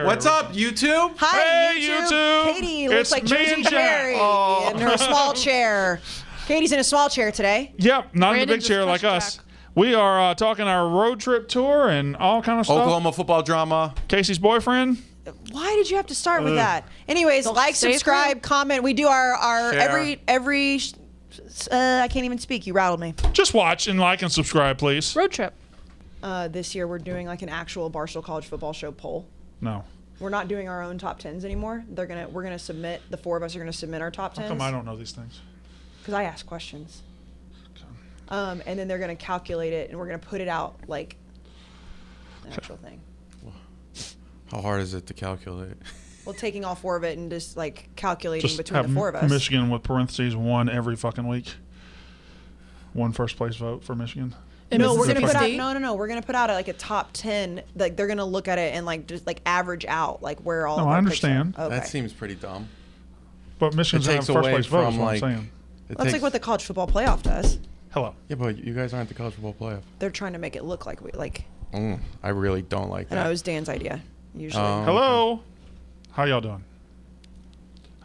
What's up, YouTube? Hi, Hey, YouTube. Katie looks It's like me Jersey and Jack. Jerry Oh. in her small chair. Katie's in a small chair today. Yep, not in the Brandon big chair just like crushed us. Jack. We are talking our road trip tour and all kind of stuff. Oklahoma football drama. Casey's boyfriend. Why did you have to start with that? Anyways, like, stay subscribe, through. comment. We do our Share. every. I can't even speak. You rattled me. Just watch and like and subscribe, please. Road trip. This year we're doing like an actual Barstool College Football Show poll. No. We're not doing our own top tens anymore. We're gonna submit. The four of us are gonna submit our top How come tens I don't know these things? because I ask questions. And then they're gonna calculate it, and we're gonna put it out like an actual thing. How hard is it to calculate? Well, taking all four of it and just like calculating Just between have the four of us. Michigan with parentheses one every fucking week. One first place vote for Michigan. In No, we're gonna Mississippi put out State? no. We're gonna put out like a top 10. Like they're gonna look at it and like just like average out like where all. No, of I our picks are. understand. Okay. That seems pretty dumb. But Michigan's It have takes first away place vote, is from, what like- I'm saying. That's like what the college football playoff does. Hello. Yeah, but you guys aren't the college football playoff. They're trying to make it look like we like. I really don't like I know it that. was Dan's idea. Usually. Hello. How y'all doing?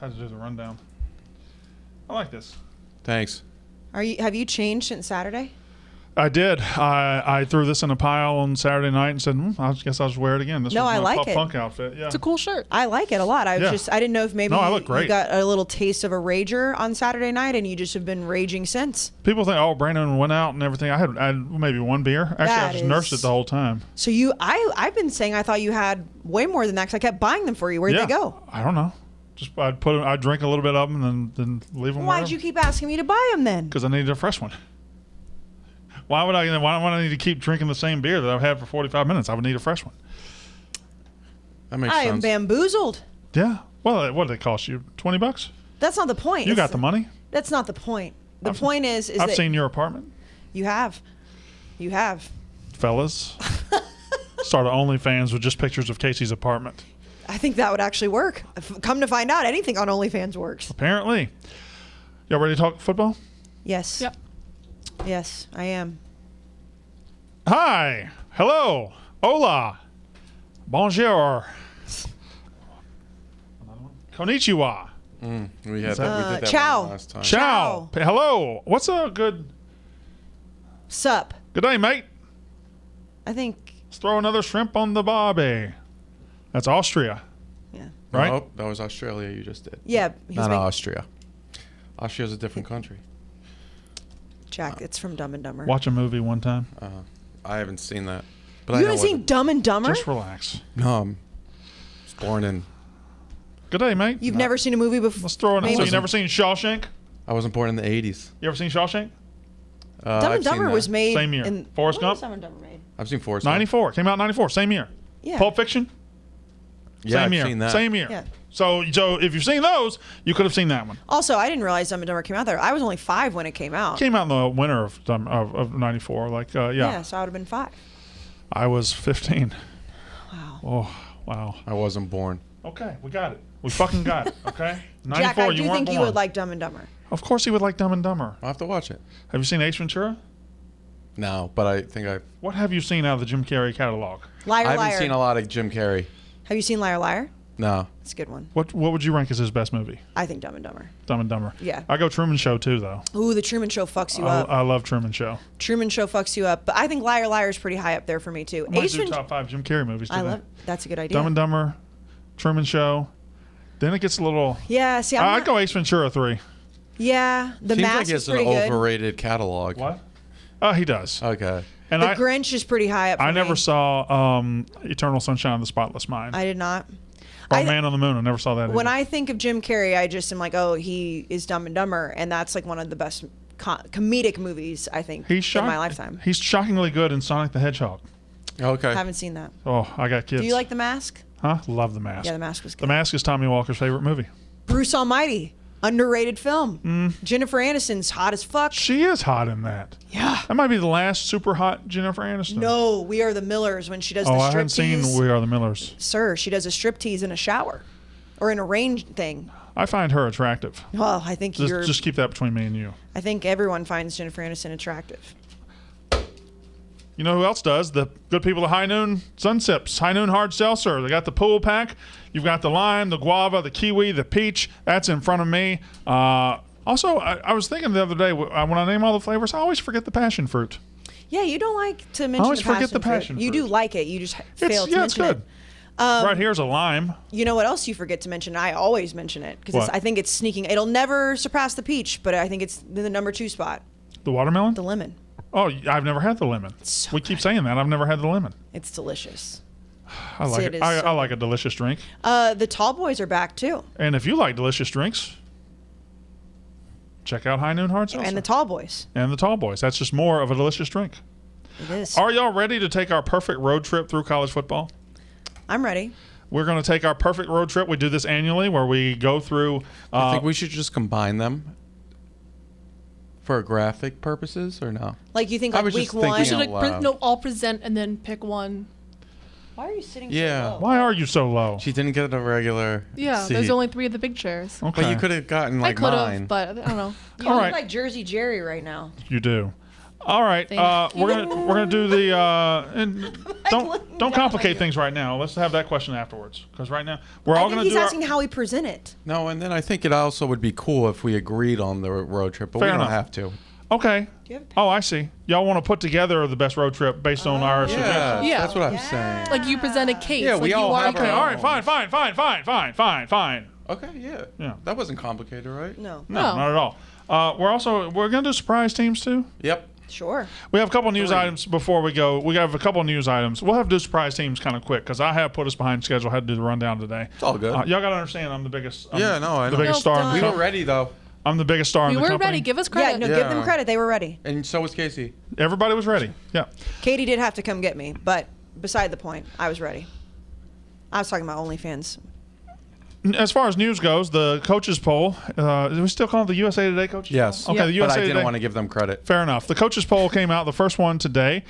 How to do the rundown? I like this. Thanks. Have you changed since Saturday? I did. I threw this in a pile on Saturday night and said, I guess I'll just wear it again. This No, was I my like pop it. punk outfit. Yeah. It's a cool shirt. I like it a lot. I Yeah. didn't know if maybe No, I look you great. got a little taste of a rager on Saturday night and you just have been raging since. People think, oh, Brandon went out and everything. I had maybe one beer. Actually, I That just nursed is- it the whole time. So I've been saying I thought you had way more than that because I kept buying them for you. Where'd yeah. they go? I don't know. Just I'd drink a little bit of them and then leave them. Why'd you keep asking me to buy them then? Because I needed a fresh one. Why would I need to keep drinking the same beer that I've had for 45 minutes? I would need a fresh one. That makes I am sense. bamboozled. Yeah. Well, what did they cost you? $20? That's not the point. You It's- got the money. That's not the point. The point is I've that seen your apartment, you have. You have. fellas. Start an OnlyFans with just pictures of Casey's apartment. I think that would actually work. Come to find out, anything on OnlyFans works. Apparently. Y'all ready to talk football? Yes. Yep. Yes, I am. Hi. Hello. Hola. Bonjour. Konnichiwa. We did that ciao. one last time. Ciao. Hello. What's a good Sup. day, mate? I think. Let's throw another shrimp on the barbie. That's Austria, Yeah. right? Nope, that was Australia you just did. Yeah. He's Not making- Austria. Austria's a different country. Jack, it's from Dumb and Dumber. Watch a movie one time. I haven't seen that. But You I know haven't what seen it- Dumb and Dumber? Just relax. No, I was born in. Good day, mate. You've never seen a movie before? Let's throw it. Maybe- So you never seen Shawshank? I wasn't born in the 80s. You ever seen Shawshank? Dumb I've and seen Dumber that. was made Same year. in Forrest when was Gump? Dumb and Dumber made? I've seen Forrest Gump. 94. Came out in 94. Same year. Yeah. Pulp Fiction? Yeah, Same I've year. seen that. Same year. Yeah. So if you've seen those, you could have seen that one. Also, I didn't realize Dumb and Dumber came out there. I was only 5 when it came out. Came out in the winter of 94. Like, Yeah, so I would have been 5. I was 15. Wow. Oh, wow. I wasn't born. Okay, we got it. We fucking got it. Okay? 94, Jack, I you do weren't think born. you would like Dumb and Dumber. Of course he would like Dumb and Dumber. I'll have to watch it. Have you seen Ace Ventura? No, but I think I've. What have you seen out of the Jim Carrey catalog? Liar, I haven't Liar. seen a lot of Jim Carrey. Have you seen Liar, Liar? No. It's a good one. What would you rank as his best movie? I think Dumb and Dumber. Dumb and Dumber. Yeah. I go Truman Show too, though. Ooh, The Truman Show fucks you up. I love Truman Show. Truman Show fucks you up. But I think Liar, Liar is pretty high up there for me, too. I might Ace do Ventura. top 5 Jim Carrey movies today. I love. That's a good idea. Dumb and Dumber, Truman Show. Then it gets a little. Yeah, see, I'd go Ace Ventura 3. Yeah, The Seems Mask like is it's an pretty good. overrated catalog. What? Oh, he does. Okay. And The Grinch is pretty high up for I never me. saw Eternal Sunshine of the Spotless Mind. I did not. Or Man on the Moon. I never saw that When either. I think of Jim Carrey, I just am like, oh, he is Dumb and Dumber, and that's like one of the best comedic movies I think in my lifetime. He's shockingly good in Sonic the Hedgehog. Okay. Haven't seen that. Oh, I got kids. Do you like The Mask? Huh? Love The Mask. Yeah, The Mask was The good. Mask is Tommy Walker's favorite movie. Bruce Almighty, underrated film. Jennifer Aniston's hot as fuck. She is hot in that. Yeah. That might be the last super hot Jennifer Aniston. No, We Are the Millers when she does Oh, the I haven't seen striptease. We Are the Millers. Sir, she does a striptease in a shower or in a range thing. I find her attractive. Well, I think you're. Just keep that between me and you. I think everyone finds Jennifer Aniston attractive. You know who else does? The good people at High Noon Sunsips, High Noon Hard Seltzer. They got the pool pack. You've got the lime, the guava, the kiwi, the peach. That's in front of me. Also, I was thinking the other day, when I name all the flavors, I always forget the passion fruit. Yeah, you don't like to mention always the forget passion the passion fruit. You do fruit. like it. You just fail to It's mention good. it. Right here's a lime. You know what else you forget to mention? I always mention it because What? I think it's sneaking. It'll never surpass the peach, but I think it's in the number 2 spot. The watermelon? The lemon. Oh, I've never had the lemon. so We keep good. saying that. I've never had the lemon. It's delicious. I like It it. is I so like a delicious drink. The tall boys are back too, And if you like delicious drinks, check out High Noon Hard Seltzer. and the tall boys. And the Tall Boys. That's just more of a delicious drink. It is. Are y'all ready to take our perfect road trip through college football? I'm ready. We're going to take our perfect road trip. We do this annually where we go through. I think we should just combine them for graphic purposes, or no? Like you think I like was week just thinking one. Should out loud. all present and then pick one. Why are you sitting Yeah. so low? Why are you so low? She didn't get a regular. Yeah, seat. there's only 3 of the big chairs. Okay. But you could have gotten like I could mine. have, but I don't know. You All look right. like Jersey Jerry right now. You do. All right. Thank We're gonna do the and looking don't down complicate at you. things right now. Let's have that question afterwards because right now we're all I think gonna he's do our, asking how we present it. No, and then I think it also would be cool if we agreed on the road trip, but Fair we don't enough. have to. Okay. Do you have Oh, I see. Y'all want to put together the best road trip based on our suggestions. Yeah, Yeah. that's what I'm Yeah. saying. Like you present a case. Yeah, like we you all are. have Okay. our All own. right. Fine. Okay, yeah. Yeah. That wasn't complicated, right? No. No, No. not at all. We're gonna do surprise teams too. Yep. Sure. We have a couple news 3. items before we go. We have a couple news items. We'll have to do surprise teams kind of quick because I have put us behind schedule. Had to do the rundown today. It's all good. Y'all gotta understand, I'm the biggest. Yeah, no, I the know. biggest No, star. In done. the We com- were ready, though. I'm the biggest star We in the were company. ready. Give us Yeah, credit. no, Yeah. give them credit. They were ready. And so was Casey. Everybody was ready. Yeah. Katie did have to come get me, but beside the point, I was ready. I was talking about OnlyFans. As far as news goes, the coaches poll. Do we still call it the USA Today coaches Yes. poll? Okay, Yeah. the But USA I didn't Today. want to give them credit. Fair enough. The coaches poll came out, the first one today.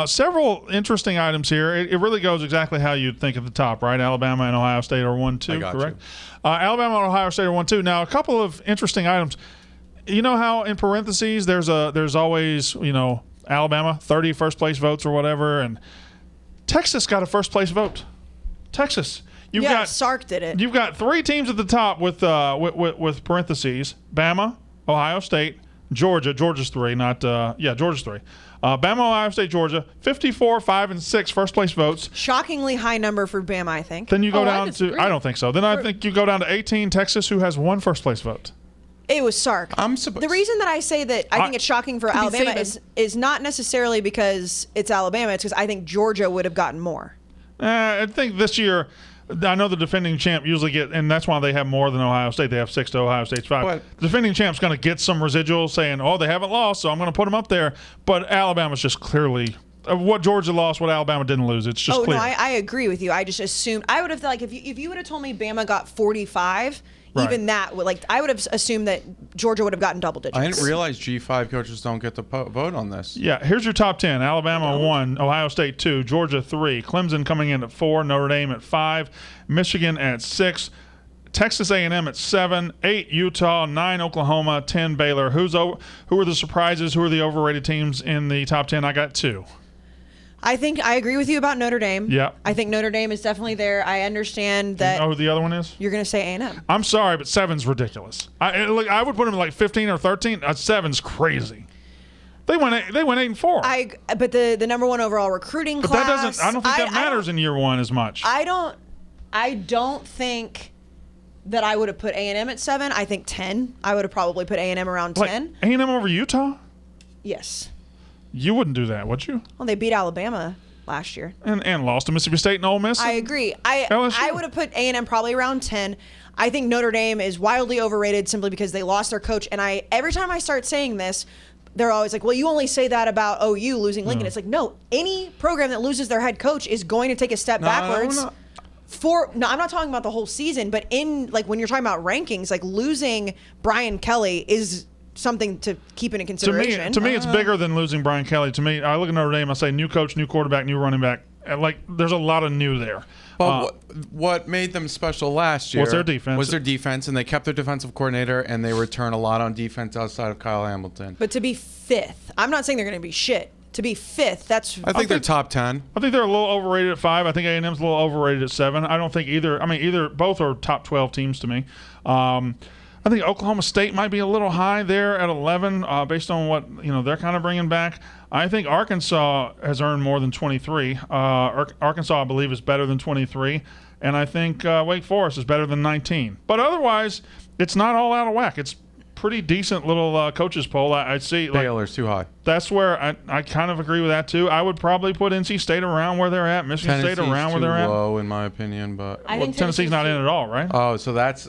Several interesting items here. It really goes exactly how you'd think at the top, right? Alabama and Ohio State are 1-2, I got correct? Alabama and Ohio State are 1-2. Now, a couple of interesting items. You know how in parentheses there's always, Alabama 30 first place votes or whatever, and Texas got a first place vote. Texas. You've Yeah, got Sark did it. You've got 3 teams at the top with parentheses: Bama, Ohio State, Georgia. Georgia's 3, not Georgia's 3. Bama, Ohio State, Georgia. 54, 5, and 6 first place votes. Shockingly high number for Bama, I think. Then you go Oh, I down to disagree. I don't think so. Then I think you go down to 18 Texas, who has 1 first place vote. It was Sark. I'm supposed. The reason that I say that I think it's shocking for Could be Alabama Saban. is not necessarily because it's Alabama. It's because I think Georgia would have gotten more. I think this year. I know the defending champ usually get, and that's why they have more than Ohio State. They have 6 to Ohio State's 5. But- The defending champ's going to get some residual saying, oh, they haven't lost, so I'm going to put them up there. But Alabama's just clearly what Georgia lost, what Alabama didn't lose. It's just Oh clear. no, I agree with you. I just assumed I would have like if you would have told me Bama got 45, Right. even that would I would have assumed that Georgia would have gotten double digits. I didn't realize G5 coaches don't get to vote on this. Yeah, here's your top 10. Alabama 1, Ohio State 2, Georgia 3, Clemson coming in at 4, Notre Dame at 5, Michigan at 6, Texas A&M at 7, 8 Utah, 9 Oklahoma, 10 Baylor. Who are the surprises? Who are the overrated teams in the top 10? I got 2. I think I agree with you about Notre Dame. Yeah. I think Notre Dame is definitely there. I understand that Oh, who the other one is? you're going to say A&M. I'm sorry, but 7's ridiculous. I would put them at like 15 or 13. 7's crazy. They went 8-4. But the number 1 overall recruiting But class. that doesn't. I don't think that matters in year 1 as much. I don't think that I would have put A&M at 7. I think 10. I would have probably put A&M around 10. A&M over Utah? Yes. You wouldn't do that, would you? Well, they beat Alabama last year. And lost to Mississippi State and Ole Miss. I agree. I LSU. would have put A&M probably around 10. I think Notre Dame is wildly overrated simply because they lost their coach. And every time I start saying this, they're always like, well, you only say that about OU losing Lincoln. It's like, no, any program that loses their head coach is going to take a step backwards. no. I'm not talking about the whole season, but in when you're talking about rankings, losing Brian Kelly is something to keep into consideration. To me, it's bigger than losing Brian Kelly. To me, I look at Notre Dame. I say new coach, new quarterback, new running back. And there's a lot of new there. But what made them special last year Was their defense. Was their defense, and they kept their defensive coordinator, and they return a lot on defense outside of Kyle Hamilton. But to be 5th, I'm not saying they're going to be shit. to be fifth. That's I think they're top 10. I think they're a little overrated at 5. I think A&M's a little overrated at 7. I don't think either. I mean, both are top 12 teams to me. I think Oklahoma State might be a little high there at 11, based on what they're kind of bringing back. I think Arkansas has earned more than 23. Arkansas, I believe, is better than 23, and I think Wake Forest is better than 19. But otherwise, it's not all out of whack. It's pretty decent little coaches poll. I see. Baylor's too high. That's where I kind of agree with that too. I would probably put NC State around where they're at, Michigan State around where they're too at. low, in my opinion, but I Well, think Tennessee's not in at all, right? oh, so that's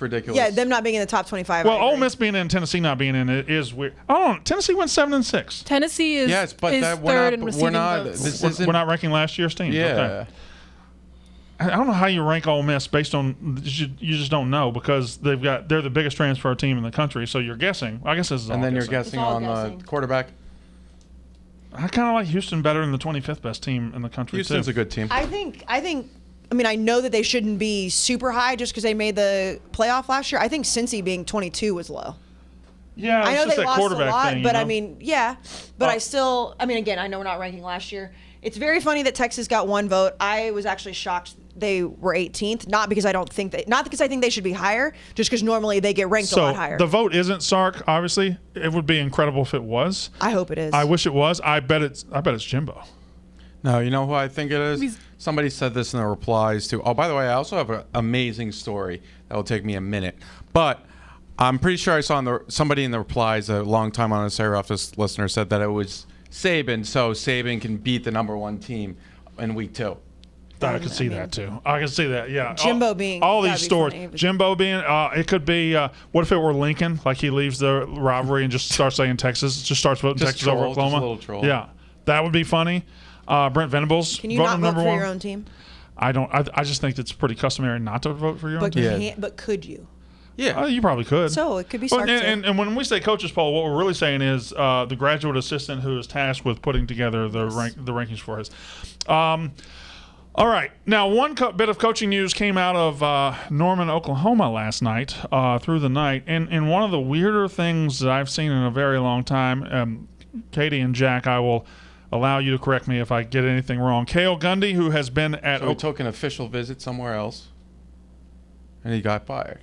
ridiculous. yeah, them not being in the top 25. Well, I Ole agree. Miss being in, Tennessee not being in, it is weird. Oh, Tennessee went 7-6. Tennessee is Yes, but is that third in we're receiving not. votes. This We're isn't. not ranking last year's teams. Yeah. Okay. I don't know how you rank Ole Miss based on you just don't know because they're the biggest transfer team in the country. So you're guessing. I guess this is And all then you're guessing. guessing all on guessing. the quarterback. I kind of like Houston better than the 25th best team in the country. Houston's too. a good team. I think. I mean, I know that they shouldn't be super high just because they made the playoff last year. I think Cincy being 22 was low. Yeah, I it's know just they that lost a quarterback lot, thing, but you I know? mean, yeah. But I mean, again, I know we're not ranking last year. It's very funny that Texas got one vote. I was actually shocked they were 18th, not because I think they should be higher, just because normally they get ranked a So lot higher. the vote isn't Sark. Obviously, it would be incredible if it was. I hope it is. I wish it was. I bet it's Jimbo. No, you know who I think it is? He's- Somebody said this in the replies to. Oh, by the way, I also have an amazing story that will take me a minute. But I'm pretty sure I saw somebody in the replies, a long time on a Sarah Office listener, said that it was Saban, so Saban can beat the number 1 team in week 2. I could see that too. I could see that. Yeah. Jimbo being- all that'd these be stories. funny. Jimbo being. It could be. What if it were Lincoln? Like he leaves the rivalry and just starts saying Texas. Just starts voting Just Texas troll, over just a Oklahoma. little troll. Yeah, that would be funny. Brent Venables. Can you voting not vote number for 1. your own team? I don't. I just think it's pretty customary not to vote for your own But team. Yeah. but could you? Yeah. You probably could. So it could be Well, Sark and, too. and when we say coaches poll, what we're really saying is the graduate assistant who is tasked with putting together the rankings for us. All right. Now, one bit of coaching news came out of Norman, Oklahoma last night, through the night. And one of the weirder things that I've seen in a very long time, Katie and Jack, I will allow you to correct me if I get anything wrong. Cale Gundy, who has been at So he took an official visit somewhere else, and he got fired.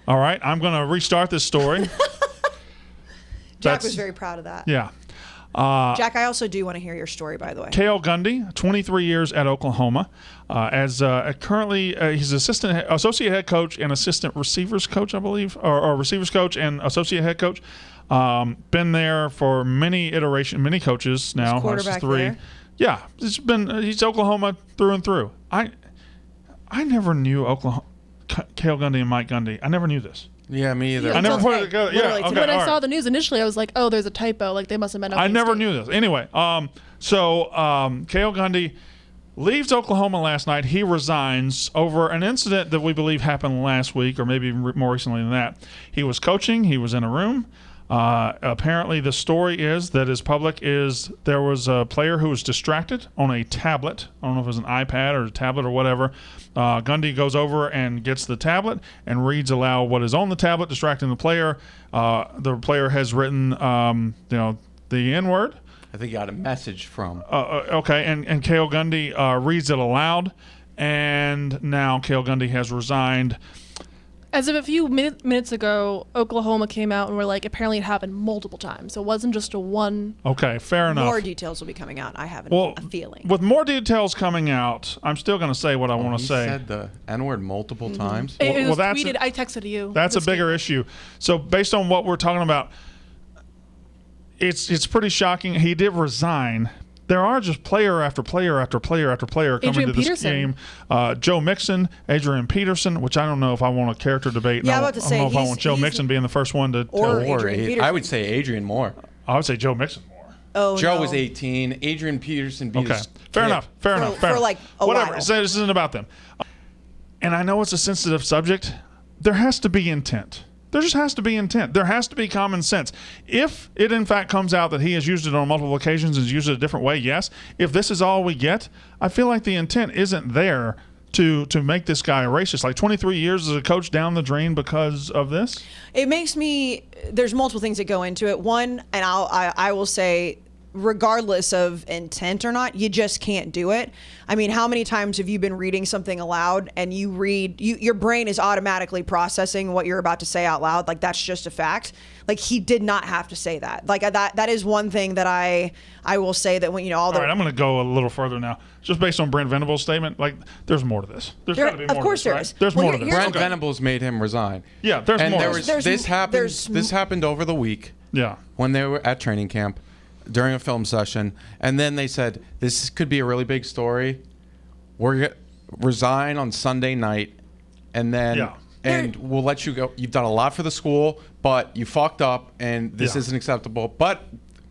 All right. I'm going to restart this story. Jack was very proud of that. Yeah. Jack, I also do want to hear your story, by the way. Cale Gundy, 23 years at Oklahoma, currently he's associate head coach and assistant receivers coach, I believe, or receivers coach and associate head coach. Been there for many coaches now. He's quarterback 3. there. Yeah, he's Oklahoma through and through. I never knew Cale Gundy and Mike Gundy. I never knew this. Yeah, me either. I never It's put okay. it together. Literally, Yeah, it's okay, When I all saw right. the news initially, I was like, "Oh, there's a typo. Like they must have meant." I OK never State. knew this. Anyway, so Cale Gundy leaves Oklahoma last night. He resigns over an incident that we believe happened last week, or maybe more recently than that. He was coaching. He was in a room. Apparently, the story is that is public. Is there was a player who was distracted on a tablet. I don't know if it was an iPad or a tablet or whatever. Gundy goes over and gets the tablet and reads aloud what is on the tablet, distracting the player. The player has written, the N-word. I think he got a message from. Okay, and Cale Gundy reads it aloud, and now Cale Gundy has resigned. As of a few minutes ago, Oklahoma came out and were like, apparently it happened multiple times. So it wasn't just a one. Okay, fair enough. More details will be coming out. I have Well, a feeling. with more details coming out, I'm still going to say what I want He to say. said the N-word multiple times. It Well, was that's tweeted. a- I texted you. That's a this bigger week. issue. So based on what we're talking about, it's pretty shocking. He did resign. There are just player after player after player after player coming Adrian to this Peterson. game. Joe Mixon, Adrian Peterson, which I don't know if I want a character debate. Yeah, and I'm about to I say, don't know if I he's- want Joe he's- Mixon being the first one to Or tell. Adrian Peterson. I would say Adrian more. I would say Joe Mixon more. Oh, Joe no. was 18. Adrian Peterson beat Okay, his fair kid. enough. Fair For- enough. for Fair enough. like a Whatever. while. So this isn't about them. And I know it's a sensitive subject. There has to be intent. There just has to be intent. There has to be common sense. If it in fact comes out that he has used it on multiple occasions and has used it a different way, yes. If this is all we get, I feel like the intent isn't there to make this guy a racist? Like 23 years as a coach down the drain because of this? It makes me. There's multiple things that go into it. One, and I will say, regardless of intent or not, you just can't do it. I mean, how many times have you been reading something aloud and your brain is automatically processing what you're about to say out loud? Like, that's just a fact. Like, he did not have to say that. Like, that is one thing that I will say, that when, you know, all All right, I'm going to go a little further now. Just based on Brent Venables' statement, like, there's more to this. There's got to be more of course to this, there right? is. There's Well, more to this. Brent Okay. Venables made him resign. Yeah, there's And more. there to was this. this happened. there's- This happened over the week Yeah. when they were at training camp during a film session, and then they said this could be a really big story. We're gonna resign on Sunday night, and then Yeah. we'll let you go. You've done a lot for the school, but you fucked up, and this Yeah. isn't acceptable. But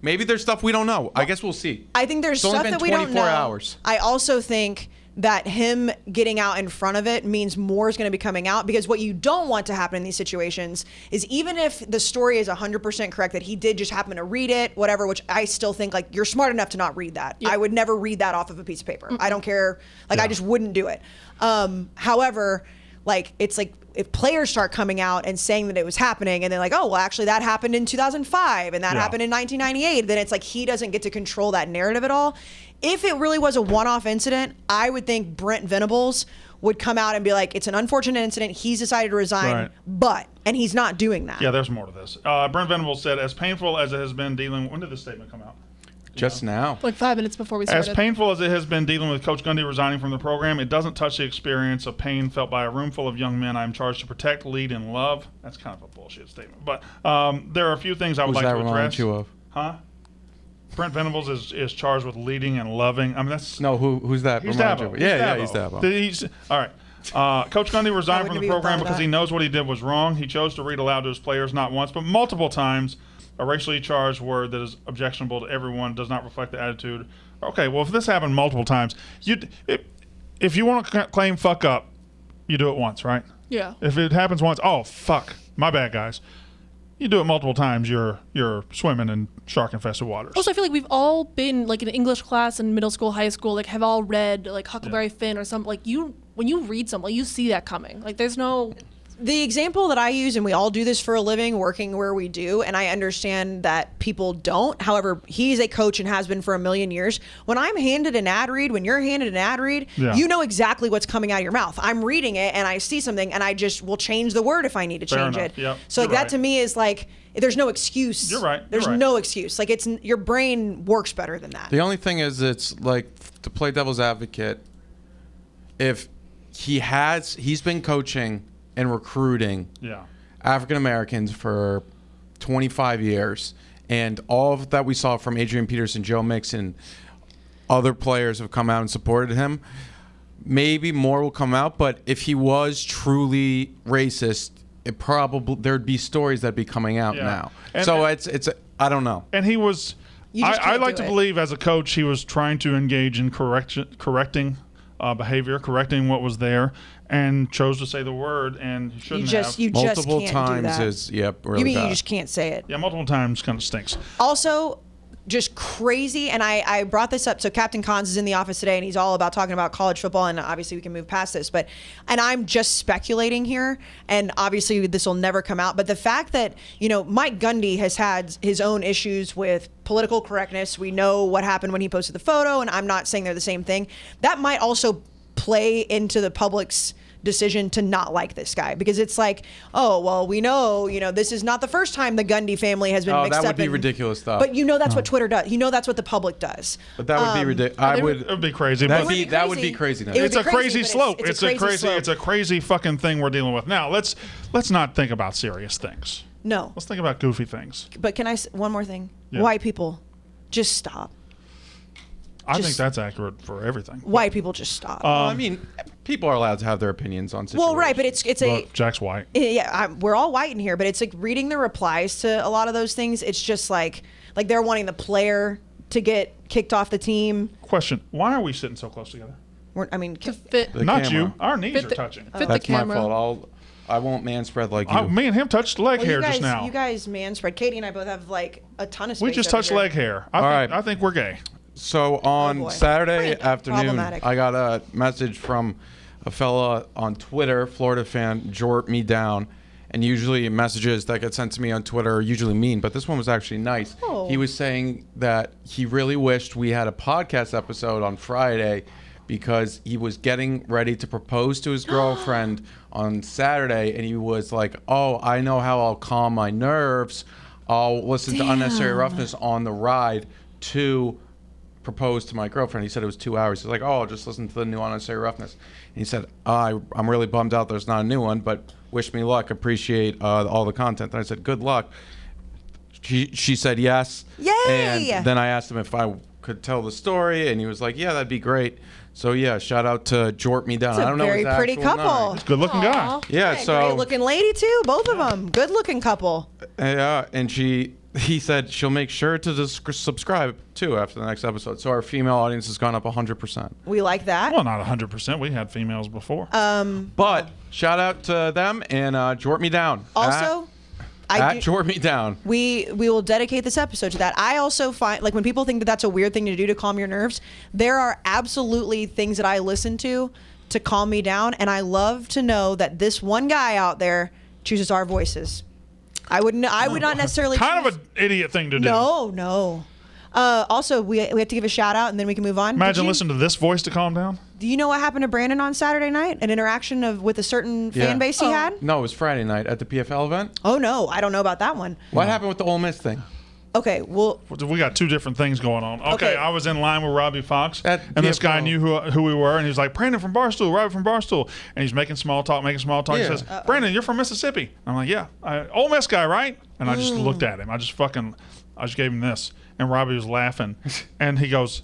maybe there's stuff we don't know. I guess we'll see. I think there's It's only stuff been that we don't 24 know. hours. I also think that him getting out in front of it means more is going to be coming out, because what you don't want to happen in these situations is, even if the story is 100% correct that he did just happen to read it, whatever, which I still think, like, you're smart enough to not read that. I would never read that off of a piece of paper. I don't care. Like, I just wouldn't do it. However, like, it's like, if players start coming out and saying that it was happening, and they're like, oh, well, actually that happened in 2005 and that Yeah. happened in 1998, then it's like he doesn't get to control that narrative at all. If it really was a one-off incident, I would think Brent Venables would come out and be like, it's an unfortunate incident. He's decided to resign, Right. and he's not doing that. Yeah, there's more to this. Brent Venables said, as painful as it has been dealing... When did this statement come out? Just now. Like 5 minutes before we As started. painful as it has been dealing with Coach Gundy resigning from the program, it doesn't touch the experience of pain felt by a room full of young men I am charged to protect, lead, and love. That's kind of a bullshit statement. But there are a few things I would Who's like that to remind address. you of? Huh? Brent Venables is charged with leading and loving. I mean, that's... No, who's that? He's remind you Dabo. of? Yeah, He's he's Dabo. All right. Coach Gundy resigned wouldn't from the be program proud of because that. he knows what he did was wrong. He chose to read aloud to his players not once, but multiple times. A racially charged word that is objectionable to everyone does not reflect the attitude. Okay, well, if this happened multiple times, if you want to claim fuck up, you do it once, right? Yeah. If it happens once, oh, fuck, my bad, guys. You do it multiple times, you're swimming in shark-infested waters. Also, I feel like we've all been like in English class in middle school, high school, like have all read like Huckleberry Finn or something. Like, when you read something, you see that coming. Like, there's no... The example that I use, and we all do this for a living, working where we do, and I understand that people don't. However, he's a coach and has been for a million years. When I'm handed an ad read, when you're handed an ad read, Yeah. you know exactly what's coming out of your mouth. I'm reading it and I see something and I just will change the word if I need to Fair change enough. it. Yep. So like, You're that right. to me is like, there's no excuse. You're right. You're There's right. no excuse. Like, it's your brain works better than that. The only thing is, it's like, to play devil's advocate, if he's been coaching and recruiting Yeah. African Americans for 25 years, and all of that we saw from Adrian Peterson, Joe Mixon, other players have come out and supported him. Maybe more will come out, but if he was truly racist, it probably there'd be stories that'd be coming out Yeah. now. And- So it's I don't know. And he was. You just I can't like do to it. believe, as a coach, he was trying to engage in correcting behavior, correcting what was there, and chose to say the word, and he shouldn't have. You just Multiple can't times do that. is really you mean bad. you just can't say it? Yeah, multiple times kind of stinks. Also, just crazy, and I brought this up. So Captain Cons is in the office today, and he's all about talking about college football, and obviously we can move past this, and I'm just speculating here, and obviously this will never come out, but the fact that, Mike Gundy has had his own issues with political correctness. We know what happened when he posted the photo, and I'm not saying they're the same thing. That might also play into the public's decision to not like this guy, because it's like, oh, well, we know, this is not the first time the Gundy family has been Oh, mixed that would up be in- ridiculous stuff. But that's what Twitter does. That's what the public does. But that would be ridiculous. I It would. would be crazy. That'd but be- that would be craziness. It would it's be a crazy but slope. It's a crazy slope. It's a crazy fucking thing we're dealing with now. Let's not think about serious things. No. Let's think about goofy things. But can I one more thing? Yeah. White people, just stop. I think Just- that's accurate for everything. White people, just stop. I mean, people are allowed to have their opinions on situations. well, right, but it's a Look, Jack's white. yeah. We're all white in here, but it's like reading the replies to a lot of those things. It's just like they're wanting the player to get kicked off the team. Question: why are we sitting so close together? To fit, The Not camera. you. Our knees Fit are the- touching. fit the That's my camera. fault. I won't man spread like you. Me and him touched leg Well, hair you guys, just now. you guys, man, spread. Katie and I both have like a ton of space. We just over touched here. leg hair. All right. I think we're gay. So on boy. Saturday Pretty afternoon, problematic. I got a message from a fella on Twitter, Florida fan, jort me down. And usually messages that get sent to me on Twitter are usually mean, but this one was actually nice. Oh. He was saying that he really wished we had a podcast episode on Friday because he was getting ready to propose to his girlfriend on Saturday, and he was like, oh, I know how I'll calm my nerves. I'll listen to Unnecessary Roughness on the ride to propose to my girlfriend. He said it was 2 hours. He's like, oh, I'll just listen to the new Unnecessary Roughness. And he said, I'm really bummed out there's not a new one, but wish me luck. Appreciate all the content. And I said, good luck. She said yes. Yay! And then I asked him if I could tell the story, and he was like, yeah, that'd be great. So yeah, shout out to Jort Me Down. It's a I don't know very his pretty actual couple. name. Good looking guy. Aw. Yeah, Great so looking lady too, both of them. Good looking couple. yeah, and he said she'll make sure to subscribe too after the next episode. So our female audience has gone up 100%. We like that. Well, not 100%. We had females before. But shout out to them and Jort Me Down. Also, at Jort Me Down. we will dedicate this episode to that. I also find, like, when people think that that's a weird thing to do to calm your nerves, there are absolutely things that I listen to calm me down, and I love to know that this one guy out there chooses our voices. I would not necessarily Kind choose, of an idiot thing to do. no. Also, we have to give a shout out, and then we can move on. Imagine listening to this voice to calm down. Do you know what happened to Brandon on Saturday night? An interaction with a certain fan base he had? No, it was Friday night at the PFL event. Oh no, I don't know about that one. What happened with the Ole Miss thing? Okay, well, We got two different things going on. Okay, Okay. I was in line with Robbie Fox, At and this guy PFL. knew who we were, and he was like, Brandon from Barstool, Robbie from Barstool. And he's making small talk. He Yeah. says, Brandon, you're from Mississippi. I'm like, yeah. Ole Miss guy, right? And I just looked at him. I just gave him this. And Robbie was laughing. And he goes,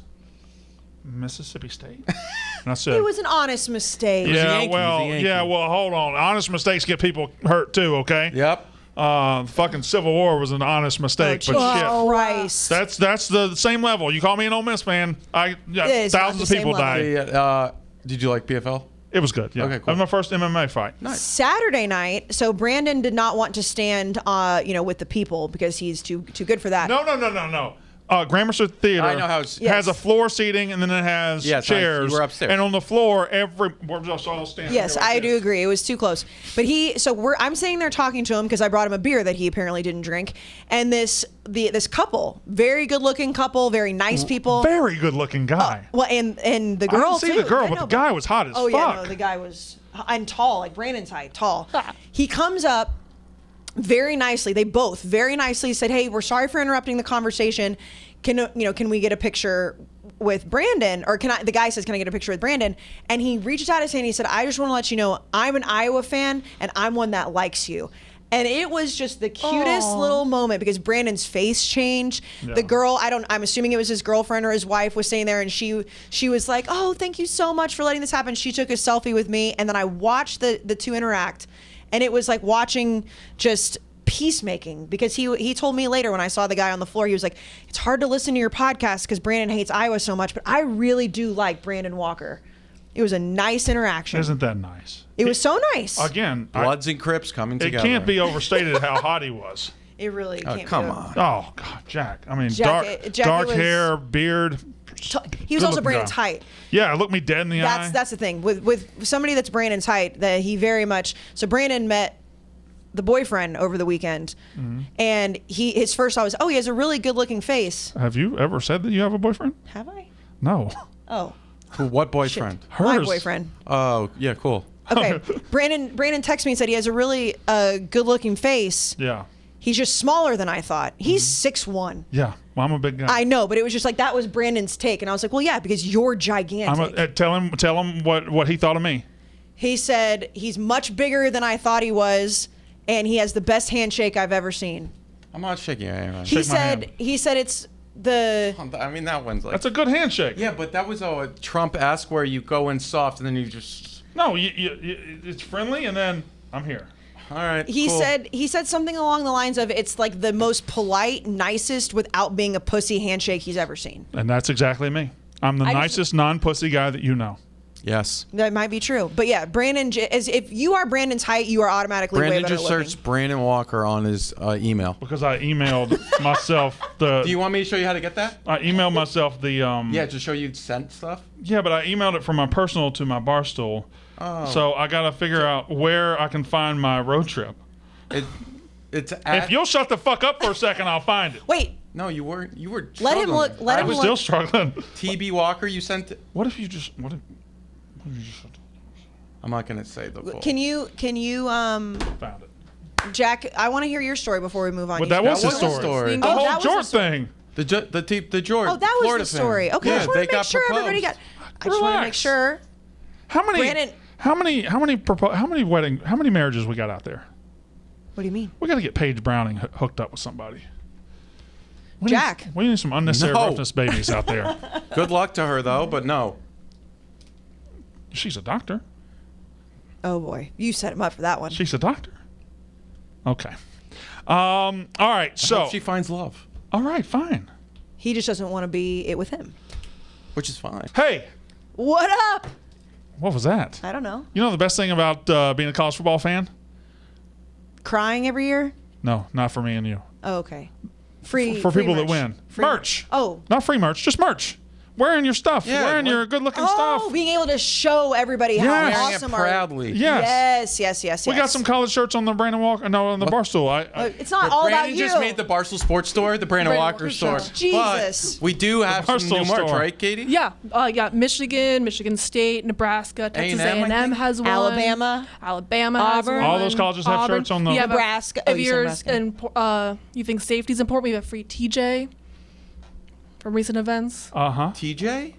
Mississippi State? And I said, it was an honest mistake. yeah, Yankee, well, he's a Yankee. yeah, well, hold on. Honest mistakes get people hurt too, okay? Yep. Fucking Civil War was an honest mistake, but shit. Oh, Christ. That's the same level. You call me an Ole Miss fan, It is not thousands the of people same level. died. Did you like PFL? It was good. Yeah, Okay, cool. That was my first MMA fight. Saturday night, so Brandon did not want to stand, with the people because he's too good for that. No. Gramercy Theater I know how it's- Yes. has a floor seating, and then it has Yes, chairs. you were upstairs. And on the floor, we're just all standing. Yes, here like I do this. agree. It was too close. But I'm sitting there talking to him because I brought him a beer that he apparently didn't drink. And this couple, very good looking couple, very nice people. Very good looking guy. Well, and the I girl didn't see too. the girl, Yeah, but no, the guy was hot as Oh fuck. yeah, no, the guy was and tall, like Brandon's height, tall. He comes up very nicely. They both very nicely said, "Hey, we're sorry for interrupting the conversation. Can we get a picture with Brandon?" Or the guy says, "Can I get a picture with Brandon?" And he reaches out his hand. And he said, "I just want to let you know I'm an Iowa fan and I'm one that likes you." And it was just the cutest Aw. little moment because Brandon's face changed. Yeah. The girl, I'm assuming it was his girlfriend or his wife, was sitting there, and she was like, "Oh, thank you so much for letting this happen." She took a selfie with me, and then I watched the two interact, and it was like watching just peacemaking because he told me later when I saw the guy on the floor, he was like, "It's hard to listen to your podcast because Brandon hates Iowa so much, but I really do like Brandon Walker." It was a nice interaction. Isn't that nice? It was so nice. Again, Bloods and Crips coming it together. can't be overstated how hot he was. It really Oh, can't come be. on. Oh God, Jack. I mean, Jack, dark was- hair, beard. He was also Good-looking Brandon's guy. height. Yeah, look me dead in the eye. That's the thing with somebody that's Brandon's height, that he very much. So Brandon met the boyfriend over the weekend, Mm-hmm. and his first thought was, "Oh, he has a really good looking face." Have you ever said that you have a boyfriend? Have I? No. Oh, What boyfriend? my Hers. boyfriend. Oh, yeah, cool. Okay, Brandon texted me and said he has a really good looking face. Yeah. He's just smaller than I thought. He's Mm-hmm. 6'1". Yeah. Well, I'm a big guy. I know, but it was just like that was Brandon's take, and I was like, "Well, yeah, because you're gigantic." Tell him what he thought of me. He said he's much bigger than I thought he was, and he has the best handshake I've ever seen. I'm not shaking your hand. He Shake my hand. said it's the I mean, that one's like. That's a good handshake. Yeah, but that was a Trump-esque where you go in soft and then you just. No, it's friendly, and then I'm here. All right. he cool. said something along the lines of it's like the most polite, nicest without being a pussy handshake he's ever seen. And that's exactly me. I'm the I just- nicest non-pussy guy that you know. Yes. That might be true. But yeah, if you are Brandon's height, you are automatically way Brandon better just looking. searched Brandon Walker on his email. Because I emailed myself the. Do you want me to show you how to get that? I emailed myself the. Yeah, to show you sent stuff. Yeah, but I emailed it from my personal to my Barstool. Oh. So I got to figure out where I can find my road trip. It's at, If you'll shut the fuck up for a second, I'll find it. Wait, No, you weren't. You were. Let him struggling. look- let I him was look- still struggling. TB Walker, you sent. What if you just. What if you just I'm not gonna say the full. can you found it? Jack? I want to hear your story before we move on. But You that should- was That his was his story. story. The Oh, whole that was George his story. thing. The George. Oh, that was Florida the story. fan. Okay, Yeah, I just want they to make got sure everybody got. proposed. I just want to make Relax. sure. How many? Brandon- How many marriages we got out there? What do you mean? We got to get Paige Browning hooked up with somebody. We Jack. we need some unnecessary No. roughness babies out there. Good luck to her though, but no. She's a doctor. Oh boy, you set him up for that one. She's a doctor. Okay. All right. I So. hope she finds love, All right. Fine. He just doesn't want to be it with him. which is fine. Hey, What up? what was that? I don't know. You know the best thing about being a college football fan? Crying every year? No, not for me and you. Oh, okay. Free For free people that merch. win. Free Merch. Oh. Not free merch, just merch. Wearing your stuff. Yeah, wearing like- your good-looking Oh, stuff. being able to show everybody how Yes. Wearing awesome it proudly. Yes. Yes. We got some college shirts on the Brandon Walker. No, on the Barstool. It's not all Brandon about you. just made the Barstool Sports Store the Brandon Walker store. Jesus. But we do have some Barstool new merch, store. right, Katie? Yeah, Michigan, Michigan State, Nebraska, Texas A&M, I A&M think? has one. Alabama. Alabama has Auburn. one. All those colleges have Auburn. shirts on the- Yeah, but Nebraska. Oh, If you said you're Nebraska. you think safety's important, we have free TJ from recent events. TJ?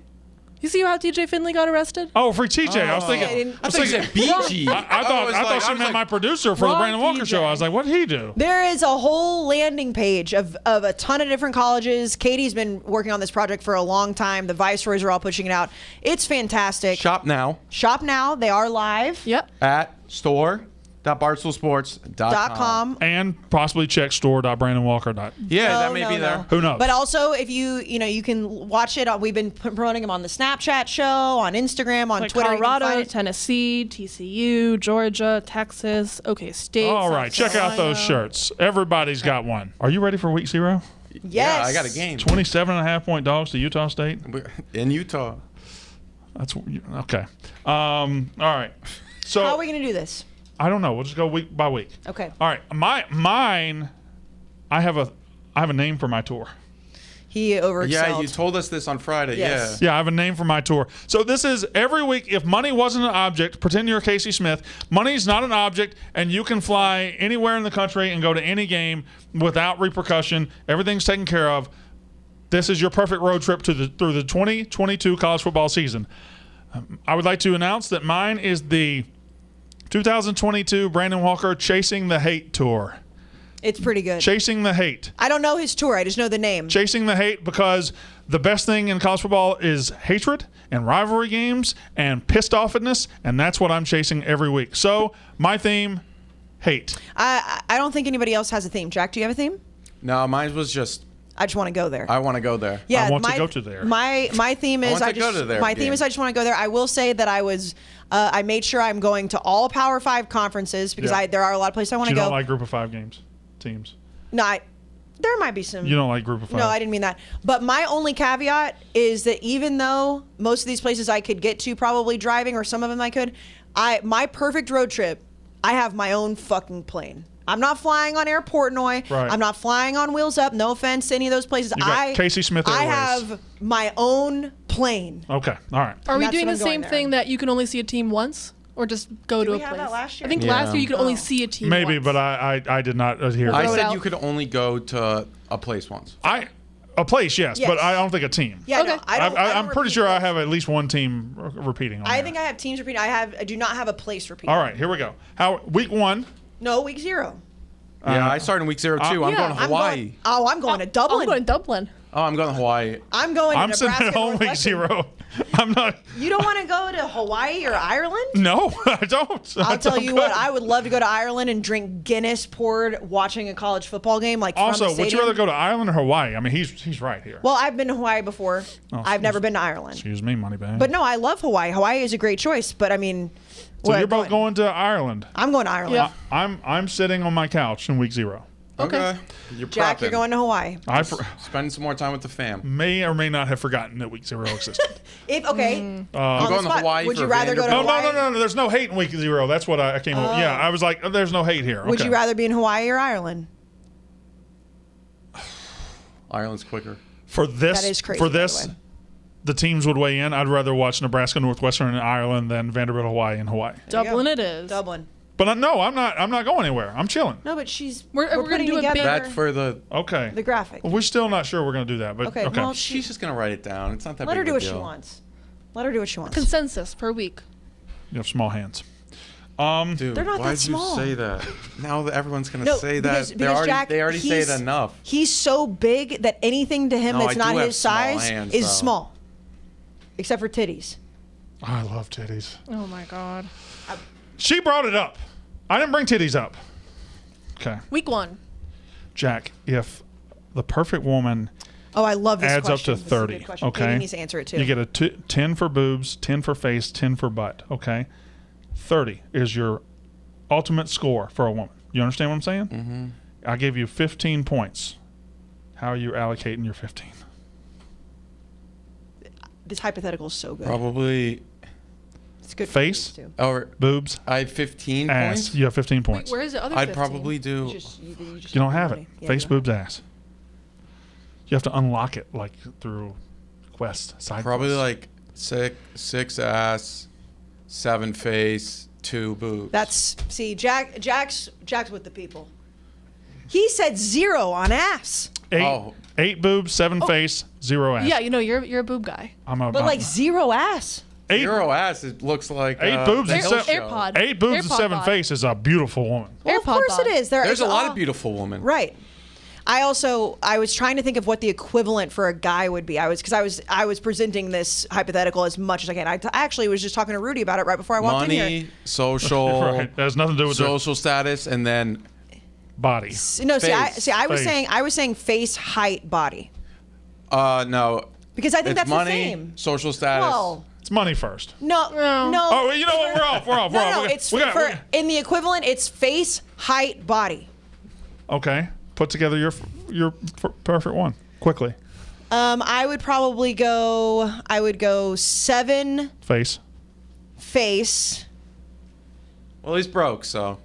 You see how TJ Finley got arrested? Oh, for TJ. I was I thinking. didn't- I thought you said BG. I thought she meant my producer for the Wrong Brandon Walker TJ. show. I was like, what did he do? There is a whole landing page of a ton of different colleges. Katie's been working on this project for a long time. The Viceroys are all pushing it out. It's fantastic. Shop now Shop now. They are live. Yep. at store.barstoolsports.com. .com. And possibly check store.brandonwalker. Yeah, No, that may no, be no. there. Who knows? But also, if you can watch it. We've been promoting them on the Snapchat show, on Instagram, on Like Twitter. You can Colorado, find it. Tennessee, TCU, Georgia, Texas, OK State. All South right, check out those Carolina. shirts. Everybody's got one. Are you ready for week 0? Yes. Yeah, I got a game 27.5-point dogs to Utah State. in Utah. That's okay. All right. So How are we going to do this? I don't know. We'll just go week by week. Okay. All right. Mine. I have a name for my tour. He overexcelled. Yeah, you told us this on Friday. Yes. Yeah, I have a name for my tour. So this is every week. If money wasn't an object, pretend you're Casey Smith. Money's not an object, and you can fly anywhere in the country and go to any game without repercussion. Everything's taken care of. This is your perfect road trip through the 2022 college football season. I would like to announce that mine is the 2022 Brandon Walker Chasing the Hate Tour. It's pretty good. Chasing the Hate. I don't know his tour. I just know the name. Chasing the hate, because the best thing in college football is hatred and rivalry games and pissed offness, and that's what I'm chasing every week. So my theme, hate. I don't think anybody else has a theme. Jack, do you have a theme? No, mine was just, I just want to go there. I want to go there. Yeah, I want to go to there. My theme is want to I go just to their my theme game. is I just want to go there. I will say that I made sure I'm going to all Power 5 conferences because Yeah. there are a lot of places I want You to go. don't like group of 5 teams. No, there might be some. You don't like group of 5. No, I didn't mean that. But my only caveat is that even though most of these places I could get to probably driving, or some of them I could, my perfect road trip, I have my own fucking plane. I'm not flying on Air Portnoy. Right. I'm not flying on Wheels Up. No offense to any of those places. You got Casey Smith I Airways. have my own plane. Okay, all right. Are we that's doing what the I'm going same there. thing that you can only see a team once, or just go Did to we a have place? that last year? I think Yeah. last year you could only Oh. see a team. Maybe, once. but I did not adhere. I Throw it said out. you could only go to a place once. A place, yes, Yes. but I don't think a team. Yeah, Okay. no, I don't, I don't I'm pretty repeat sure I places. have at least one team repeating. On I there. think I have teams repeating. I do not have a place repeating. All right, here we go. Week 1. No, week 0. Yeah, I started in week 0 too. I'm yeah, going to I'm Hawaii. going to Dublin. I'm going to Dublin. Oh, I'm going to Hawaii. I'm going I'm to sitting Nebraska. at home week Northwestern. 0. I'm not. You don't want to go to Hawaii or Ireland? No, I don't. I'll tell you what, I would love to go to Ireland and drink Guinness poured watching a college football game. Like from Also, the would you stadium. rather go to Ireland or Hawaii? I mean, he's right here. Well, I've been to Hawaii before. I've never excuse- been to Ireland. Excuse me, Moneybag. But no, I love Hawaii. Hawaii is a great choice. But I mean, so you're both going to Ireland. I'm going to Ireland. Yeah. I'm sitting on my couch in week 0. Okay. You're Jack, you're prepping. going to Hawaii. Spend some more time with the fam. May or may not have forgotten that week 0 existed. If okay, I'm on the going to spot, Hawaii would for you rather go to No, Vanderbilt. Hawaii? no. There's no hate in week 0. That's what I came up. Yeah, I was like, there's no hate here. Would Okay. you rather be in Hawaii or Ireland? Ireland's quicker. For this, That is crazy, for by the this, way. the teams would weigh in. I'd rather watch Nebraska, Northwestern, and Ireland than Vanderbilt, Hawaii, and Hawaii. There you Dublin go. it is. Dublin. But no, I'm not going anywhere. I'm chilling. No, but she's. We're gonna putting do a together big- That's for the. Okay. the graphic. We're still not sure we're going to do that, but Okay, okay. well, She's just gonna write it down. It's not that let big her do of a what she deal. wants. Let her do what she wants. Consensus per week. You have small hands. Dude, They're not why'd that small. you say that? Now that everyone's gonna No, say because, that. because Jack, they already say it he's- enough. He's so big that anything to him No, that's I not do have his small size hands, is though. small, except for titties. I love titties. Oh my god. She brought it up. I didn't bring titties up. Okay. Week 1. Jack, if the perfect woman Oh, I love this adds up question. to This is a good 30, question. okay? Katie needs to answer it too. You get a 10 for boobs, 10 for face, 10 for butt, okay? 30 is your ultimate score for a woman. You understand what I'm saying? Mm-hmm. I gave you 15 points. How are you allocating your 15? This hypothetical is so good. Probably. It's good. for Face? ladies, too. Or Boobs, I had 15 ass. points. You have 15 points. Where is the other I'd 15? probably do. You just You don't have money. it. Yeah, Face, you don't boobs, ass. You have to unlock it like through quest side Probably quests. like six ass, 7 face, 2 boobs. That's Jack's with the people. He said 0 on ass, eight boobs, 7 face, 0 ass. Yeah, you know, you're a boob guy. but like 0 ass. eight, 0 ass. It looks like 8 boobs the and Hill seven- Show. AirPod. eight boobs and AirPod 7 bod. face is a beautiful woman. Well, of AirPod course bod. it is. There's it's a lot all- of beautiful women. Right. I was trying to think of what the equivalent for a guy would be. I was presenting this hypothetical as much as I can. I actually was just talking to Rudy about it right before I walked in here. Money, social, Right. That has nothing to do with the social status, and then body. No, Face. I was Face. saying face, height, body. no. Because I think It's that's money, the same. social status. Well, It's money first. no. Oh, you know what? We're off. We're off. We're No, off. no, We got- it's we got- for we- in the equivalent. It's face, height, body. Okay. Put together your perfect one quickly. I would probably go. I would go 7 Face. face. Well, he's broke, so.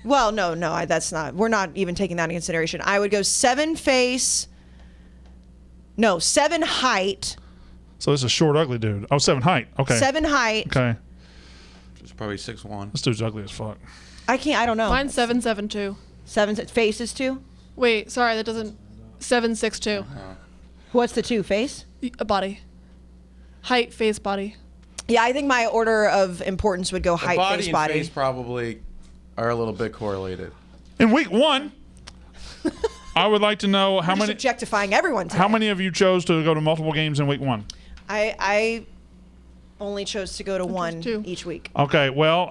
Well, no, that's not. We're not even taking that into consideration. I would go 7 face. No, 7 height. So this is a short, ugly dude. Oh, 7 height. Okay. 7 height. Okay. It's probably 6'1". This dude's ugly as fuck. I can't. I don't know. Mine's 772. 7 faces too. Wait, sorry, that doesn't. 762. What's the 2 face? A body. Height, face, body. Yeah, I think my order of importance would go The height, body face, and body. face probably are a little bit correlated. In week 1, I would like to know how Just many objectifying everyone. Today. how many of you chose to go to multiple games in week 1. I only chose to go to one 2. each week. Okay, well,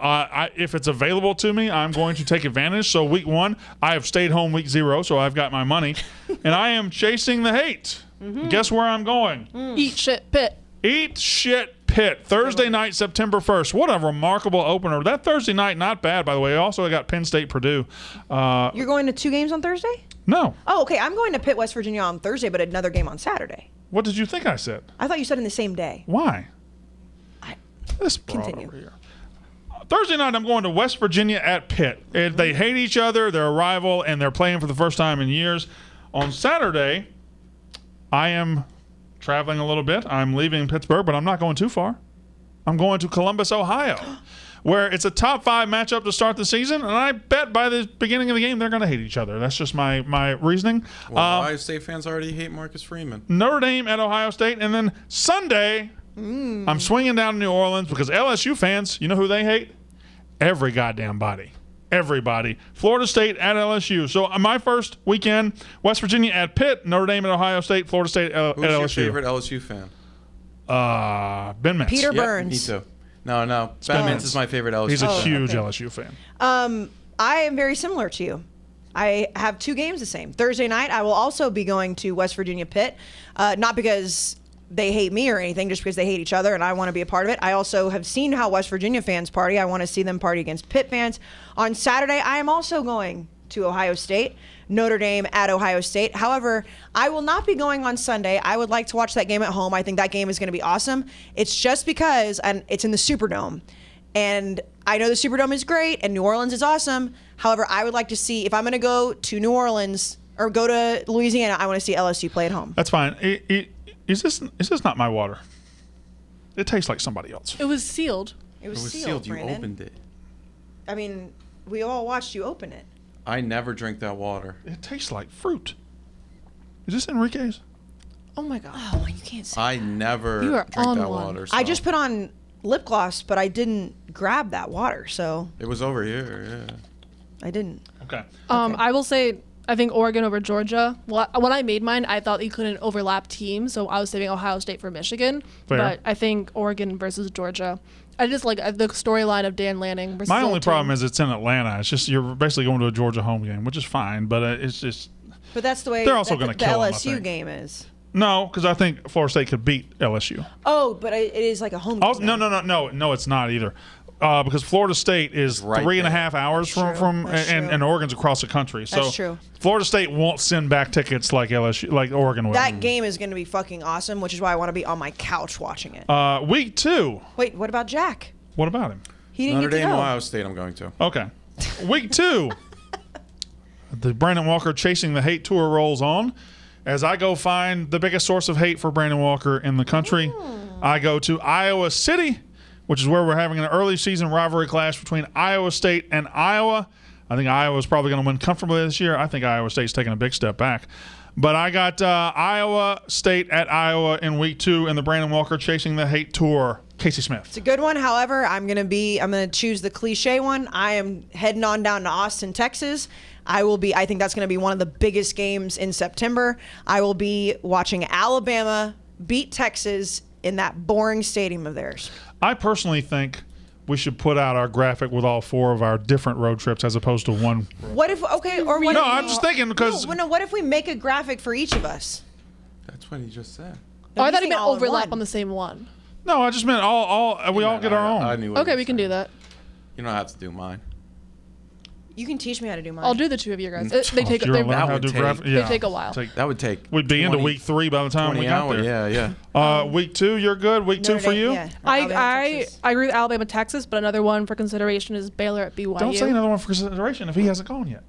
if it's available to me, I'm going to take advantage. So week 1, I have stayed home week 0, so I've got my money, and I am chasing the hate. Guess where I'm going? Eat shit, pit. Eat shit pit. Thursday night, September 1st. What a remarkable opener. That Thursday night, not bad, by the way. Also, I got Penn State, Purdue. You're going to 2 games on Thursday? No. Oh, okay. I'm going to Pitt, West Virginia on Thursday, but another game on Saturday. What did you think I said? I thought you said in the same day. Why? I- This broad Continue. over here. Thursday night, I'm going to West Virginia at Pitt. They hate each other. They're a rival, and they're playing for the first time in years. On Saturday, I am traveling a little bit. I'm leaving Pittsburgh, but I'm not going too far. I'm going to Columbus, Ohio, where it's a top 5 matchup to start the season, and I bet by the beginning of the game they're going to hate each other. That's just my reasoning. Well, Ohio State fans already hate Marcus Freeman. Notre Dame at Ohio State, and then Sunday, I'm swinging down to New Orleans because LSU fans, you know who they hate? Every goddamn body. Everybody. Florida State at LSU. So my first weekend, West Virginia at Pitt, Notre Dame at Ohio State, Florida State at Who's your LSU. favorite LSU fan? Ben Mintz. Peter Yep, Burns. me too. No, Ben Burns. Mintz is my favorite LSU. He's a huge okay. LSU fan. I am very similar to you. I have two games the same. Thursday night, I will also be going to West Virginia Pitt, not because they hate me or anything, just because they hate each other and I want to be a part of it. I also have seen how West Virginia fans party. I want to see them party against Pitt fans. On Saturday, I am also going to Ohio State, Notre Dame at Ohio State. However, I will not be going on Sunday. I would like to watch that game at home. I think that game is going to be awesome. It's just because it's in the Superdome. And I know the Superdome is great and New Orleans is awesome. However, I would like to see, if I'm going to go to New Orleans or go to Louisiana, I want to see LSU play at home. That's fine. Is this not my water? It tastes like somebody else. It was sealed. It It was, was sealed, sealed. You Brandon. opened it. I mean, we all watched you open it. I never drink that water. It tastes like fruit. Is this Enrique's? Oh my god. Oh, you can't say. I never You are drink on that one. water. I so- just put on lip gloss, but I didn't grab that water, so It was over here. Yeah. I didn't. Okay. I will say I think Oregon over Georgia. Well, when I made mine, I thought you couldn't overlap teams, so I was saving Ohio State for Michigan. Fair. But I think Oregon versus Georgia. I just like the storyline of Dan Lanning versus My the only whole problem team. is it's in Atlanta. It's just you're basically going to a Georgia home game, which is fine, but it's just But that's the way They're also that gonna the kill 'em, I LSU think. game is. no, because I think Florida State could beat LSU. Oh, but it is like a home game. Also, no, it's not either. Because Florida State is Right 3.5 hours That's from true. That's and, true. and Oregon's across the country. So That's true. Florida State won't send back tickets like LSU, like Oregon will. That game is going to be fucking awesome, which is why I want to be on my couch watching it. Week 2. Wait, what about Jack? What about him? He didn't Notre get to Dame, go. Ohio State. I'm going to. Okay. Week 2. The Brandon Walker Chasing the Hate tour rolls on. As I go find the biggest source of hate for Brandon Walker in the country, I go to Iowa City, which is where we're having an early season rivalry clash between Iowa State and Iowa. I think Iowa's probably going to win comfortably this year. I think Iowa State's taking a big step back. But I got Iowa State at Iowa in week 2 in the Brandon Walker Chasing the Hate tour. Casey Smith. It's a good one. However, I'm gonna choose the cliche one. I am heading on down to Austin, Texas. I think that's gonna be one of the biggest games in September. I will be watching Alabama beat Texas in that boring stadium of theirs. I personally think we should put out our graphic with all 4 of our different road trips as opposed to one. What if what No, if I'm just thinking because what if we make a graphic for each of us? That's what he just said. Oh, I thought you it meant all in overlap one. on the same one. no, I just meant we all get our I own. knew what Okay, he we was can do saying. that. You don't have to do mine. You can teach me how to do mine. I'll do the 2 of you guys. They take You're they, gonna learn that how to would do take- graphic. they Yeah, take a while. That would take. We'd be into 20 week 3 by the time 20 we got hours. there. Yeah. Week 2, you're good. Week 2 Notre for Dame- you. yeah, Alabama, I Texas. agree with Alabama, Texas, but another one for consideration is Baylor at BYU. Don't say another one for consideration if he hasn't gone yet.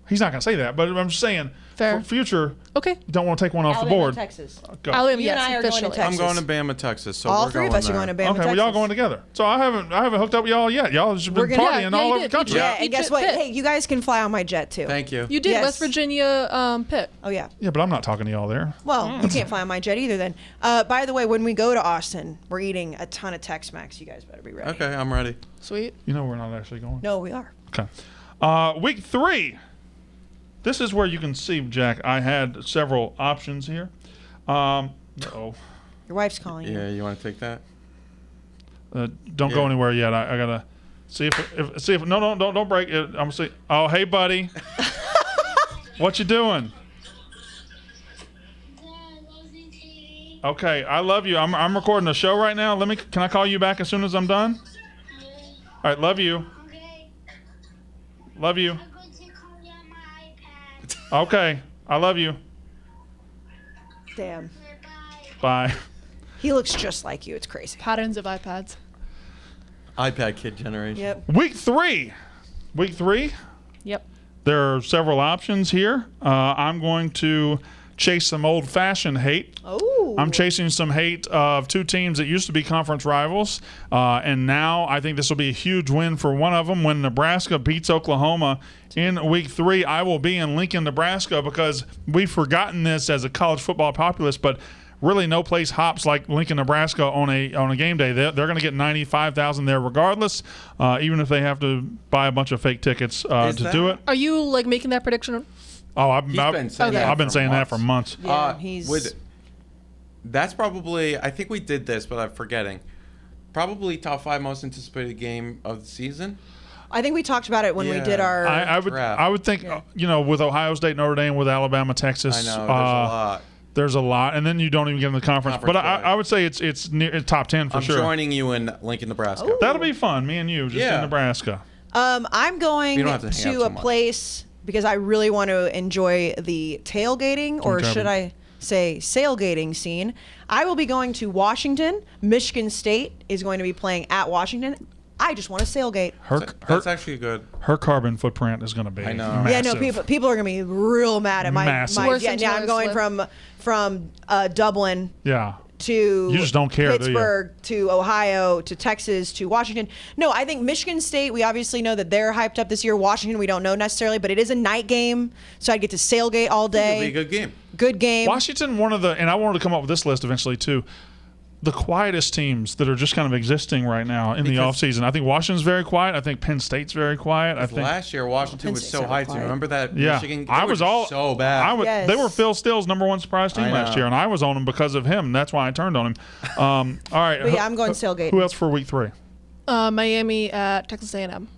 He's not going to say that, but I'm just saying Fair. for future, Okay. you don't want to take one off Alabama, the board. Texas. Go. Alabama, You and yes, I are going to officially. Texas. I'm going to Bama, Texas. So All we're 3 of going us are there. going to Bama, Okay, Texas. well, y'all going together. So I haven't hooked up with y'all yet. Y'all just We're been gonna- partying Yeah, all you over the did. country. You Yeah, did. and guess Pitt. what? Hey, you guys can fly on my jet too. Thank you. You did Yes. West Virginia, Pitt. Oh yeah. Yeah, but I'm not talking to y'all there. Well, you can't fly on my jet either then. By the way, when we go to Austin, we're eating a ton of Tex-Mex. You guys better be ready. Okay, I'm ready. Sweet. You know we're not actually going. No, we are. Okay. Week 3. This is where you can see, Jack, I had several options here. Your wife's calling you. Yeah, you want to take that? Don't go Yeah. anywhere yet. I gotta see if no, don't break it. I'm gonna see. Oh, hey, buddy. What you doing? Okay, I love you. I'm recording a show right now. Can I call you back as soon as I'm done? All right, love you. Okay. Love you. I'm going to call you on my iPad. Okay, I love you. Damn. Bye. Bye. He looks just like you. It's crazy. Patterns of iPads. iPad kid generation. Yep. Week 3. Week 3. Yep. There are several options here. I'm going to chase some old-fashioned hate. Oh. I'm chasing some hate of 2 teams that used to be conference rivals, and now I think this will be a huge win for one of them. When Nebraska beats Oklahoma in week 3, I will be in Lincoln, Nebraska, because we've forgotten this as a college football populace, but really no place hops like Lincoln, Nebraska on a game day. They're going to get 95,000 there regardless, even if they have to buy a bunch of fake tickets to do it. Are you like making that prediction? Oh, I've He's been saying that I've been for saying that for months. Yeah, he's. That's probably, I think we did this, but I'm forgetting. Probably top 5 most anticipated game of the season. I think we talked about it when we Yeah. did our. I would think, with Ohio State, Notre Dame, with Alabama, Texas. I know, there's a lot. There's a lot, and then you don't even get in the conference. But Conference play. I would say it's near top 10 for I'm sure. joining you in Lincoln, Nebraska. That'll be fun. Me and you, just in Yeah. Nebraska. I'm going You don't have to hang out to a too much. place because I really want to enjoy the tailgating, or Okay. should I say sailgating scene. I will be going to Washington. Michigan State is going to be playing at Washington. I just want to sailgate. That's actually good. Her carbon footprint is going to be I know. massive. Yeah, no, people are gonna be real mad at my. Massive. Worse Yeah, than yeah, I'm Taylor going Swift. from Dublin Yeah. to You just don't care, do you? Pittsburgh to Ohio to Texas to Washington. No, I think Michigan State, we obviously know that they're hyped up this year. Washington, we don't know necessarily, but it is a night game, so I'd get to sailgate all It'll be a day. good game. Good game. Washington, and I wanted to come up with this list eventually too. The quietest teams that are just kind of existing right now in the Because- offseason. I think Washington's very quiet. I think Penn State's very quiet. I think Last year, Washington Penn was State's so never hyped. quiet. Remember that yeah, Michigan? I They was were all so bad. Yes. They were Phil Still's number 1 surprise team I last know. year, and I was on them because of him. That's why I turned on him. All right, But yeah, I'm going sailgate. Who else for week 3? Miami at Texas A&M.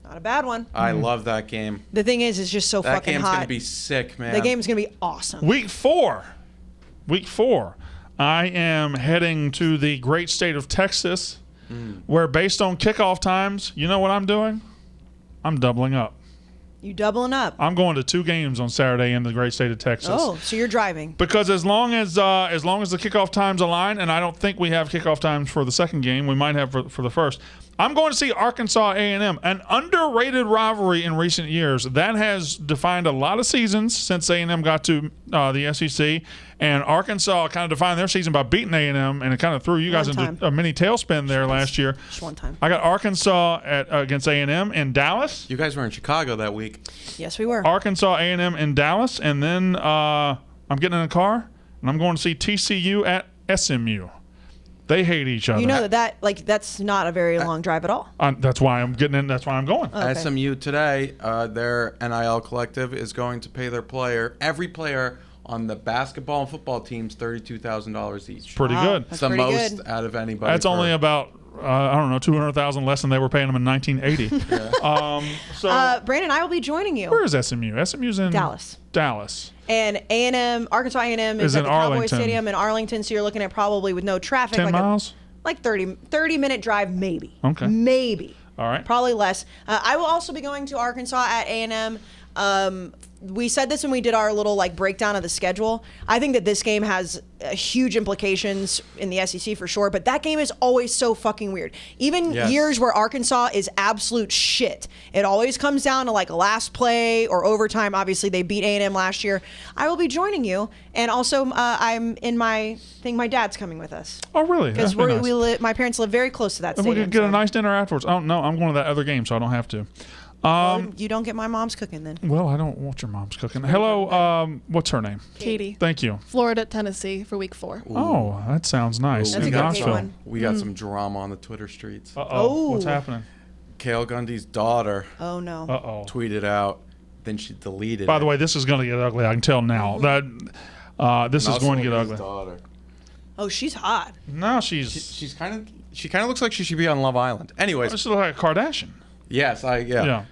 Not a bad one. I love that game. The thing is, it's just so That fucking game's hot. gonna be sick, man. The game's gonna be awesome. Week 4. I am heading to the great state of Texas, where based on kickoff times, you know what I'm doing? I'm doubling up. You doubling up. I'm going to 2 games on Saturday in the great state of Texas. Oh, so you're driving. Because as long as the kickoff times align, and I don't think we have kickoff times for the second game, we might have for the first. I'm going to see Arkansas A&M, an underrated rivalry in recent years that has defined a lot of seasons since A&M got to the SEC, and Arkansas kind of defined their season by beating A&M, and it kind of threw you guys One into time. a mini tailspin there last year. Just one time. I got Arkansas against A&M in Dallas. You guys were in Chicago that week. Yes, we were. Arkansas A&M in Dallas, and then I'm getting in a car and I'm going to see TCU at SMU. They hate each other. You know that's not a very long drive at all. That's why I'm getting in. That's why I'm going. Okay. SMU today, their NIL collective is going to pay every player on the basketball and football teams, $32,000 each. Pretty Wow, good. that's It's the pretty most good. out of anybody. That's only about I don't know, 200,000 less than they were paying them in 1980. So Brandon, I will be joining you. where is SMU? SMU's in Dallas. Dallas. And A&M, Arkansas A&M is Is at in the Cowboy Arlington. Stadium in Arlington, so you're looking at probably with no traffic, 10 like miles. like 30-minute drive, maybe. Okay. Maybe. All right. Probably less. I will also be going to Arkansas at A&M. We said this when we did our little breakdown of the schedule. I think that this game has huge implications in the SEC for sure, but that game is always so fucking weird. Even Yes. years where Arkansas is absolute shit, it always comes down to a last play or overtime. Obviously, they beat A&M last year. I will be joining you, and also I'm in my thing. My dad's coming with us Oh, really? because That's nice. my parents live very close to that And we stadium. could get a so- nice dinner afterwards. Oh no, I'm going to that other game, so I don't have to. Well, you don't get my mom's cooking then. Well, I don't want your mom's cooking. Hello, what's her name? Katie. Thank you. Florida at Tennessee for week 4. Oh, that sounds nice. That's in a good Knoxville. one. We got some drama on the Twitter streets. Uh-oh. What's Oh. happening? Kale Gundy's daughter Oh no. Uh-oh. tweeted out, then she deleted By it. the way, this is going to get ugly. I can tell now. That this is Also going to get his ugly. daughter. Oh, she's hot. No, she She kind of looks like she should be on Love Island. Anyways, looks like a Kardashian. yes, Yeah.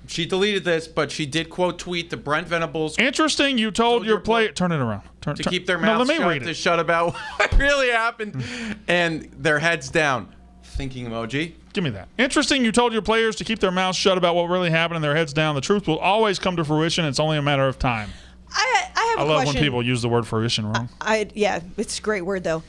She deleted this, but she did quote tweet to Brent Venables Interesting. You told your player. Turn it around. to keep their No, mouths let me shut, read to it. shut about what really happened, and their heads down. Thinking emoji. Give me that. Interesting. You told your players to keep their mouths shut about what really happened and their heads down. The truth will always come to fruition. It's only a matter of time. I have I a love question. when people use the word fruition wrong. Yeah, it's a great word though.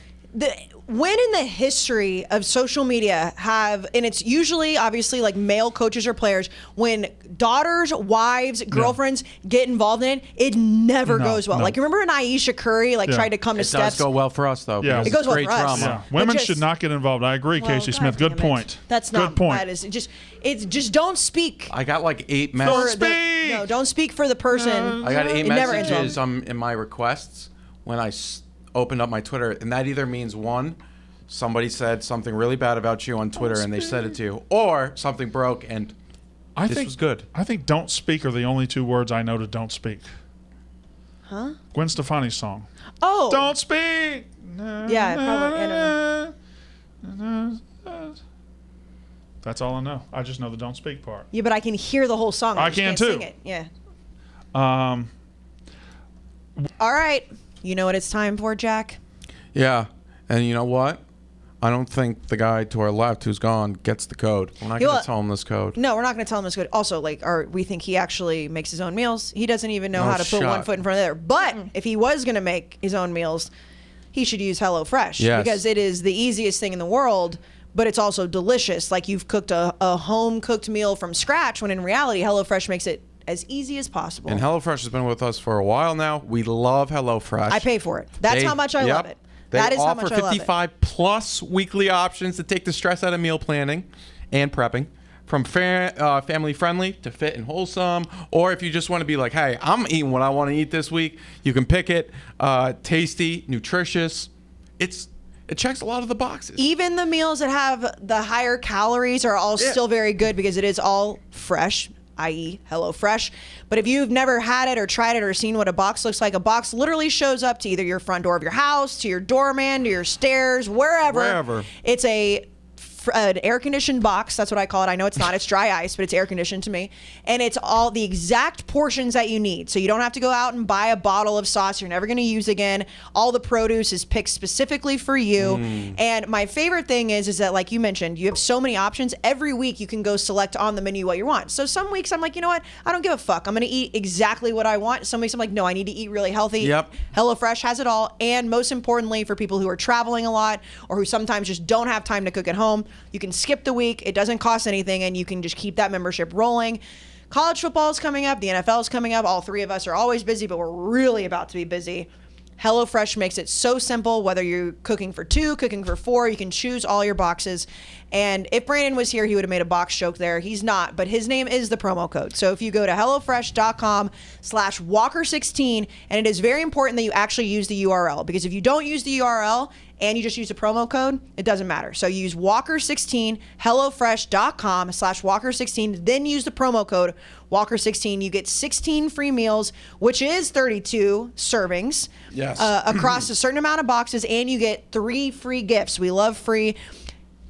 When in the history of social media and it's usually obviously male coaches or players, when daughters, wives, girlfriends get involved in it never No, goes well. no. You remember when Aisha Curry tried to come to It Steph's? does go well for us though. Yeah. because It goes it's well great for us. drama. Yeah. But Women just- should not get involved. I agree, Well, Casey Smith. God Good damn it. point. That's not. Good point. That is just don't speak. I got 8 Don't messages. speak! No, don't speak for the person. I got 8 It never ends messages well. in my requests when I opened up my Twitter, and that either means one, somebody said something really bad about you on Twitter and they said it to you, or something broke and I this think was good. I think "don't speak" are the only 2 words I know to "don't speak." Huh? Gwen Stefani's song. Oh. Don't speak. Yeah, probably. I don't know. That's all I know. I just know the "Don't Speak" part. Yeah, but I can hear the whole song. I just can can't too. Sing it. Yeah. Um, All right. You know what it's time for, Jack? Yeah, and you know what? I don't think the guy to our left who's gone gets the code. We're not You going know to tell him this code. No, we're not going to tell him this good. Also, we think he actually makes his own meals. He doesn't even know No how to put one shot. foot in front of the other. But if he was going to make his own meals, he should use HelloFresh Yes. because it is the easiest thing in the world, but it's also delicious. Like you've cooked a home cooked meal from scratch when in reality, HelloFresh makes it as easy as possible. And HelloFresh has been with us for a while now. We love HelloFresh. I pay for it. That's how much I love it. They That is how offer much I love it. 55 plus weekly options to take the stress out of meal planning and prepping. From family friendly to fit and wholesome, or if you just want to be like, hey, I'm eating what I want to eat this week, you can pick it. Tasty, nutritious. It checks a lot of the boxes. Even the meals that have the higher calories are all still very good because it is all fresh, i.e. HelloFresh. But if you've never had it or tried it or seen what a box looks like, a box literally shows up to either your front door of your house, to your doorman, to your stairs, wherever. Wherever. It's an air-conditioned box. That's what I call it. I know it's not. It's dry ice, but it's air-conditioned to me. And it's all the exact portions that you need. So you don't have to go out and buy a bottle of sauce you're never going to use again. All the produce is picked specifically for you. And my favorite thing is that, like you mentioned, you have so many options. Every week you can go select on the menu what you want. So some weeks I'm like, you know what? I don't give a fuck. I'm going to eat exactly what I want. Some weeks I'm like, no, I need to eat really healthy. Yep. HelloFresh has it all. And most importantly, for people who are traveling a lot or who sometimes just don't have time to cook at home, you can skip the week. It doesn't cost anything, and you can just keep that membership rolling. College football is coming up. The NFL is coming up. All three of us are always busy, but we're really about to be busy. HelloFresh makes it so simple. Whether you're cooking for 2, cooking for 4, you can choose all your boxes. And if Brandon was here, he would have made a box joke there. He's not, but his name is the promo code. So if you go to HelloFresh.com/Walker16, and it is very important that you actually use the URL, because if you don't use the URL and you just use the promo code, it doesn't matter. So use Walker16, HelloFresh.com/Walker16, then use the promo code Walker16. You get 16 free meals, which is 32 servings. Yes. Across a certain amount of boxes, and you get 3 free gifts. We love free.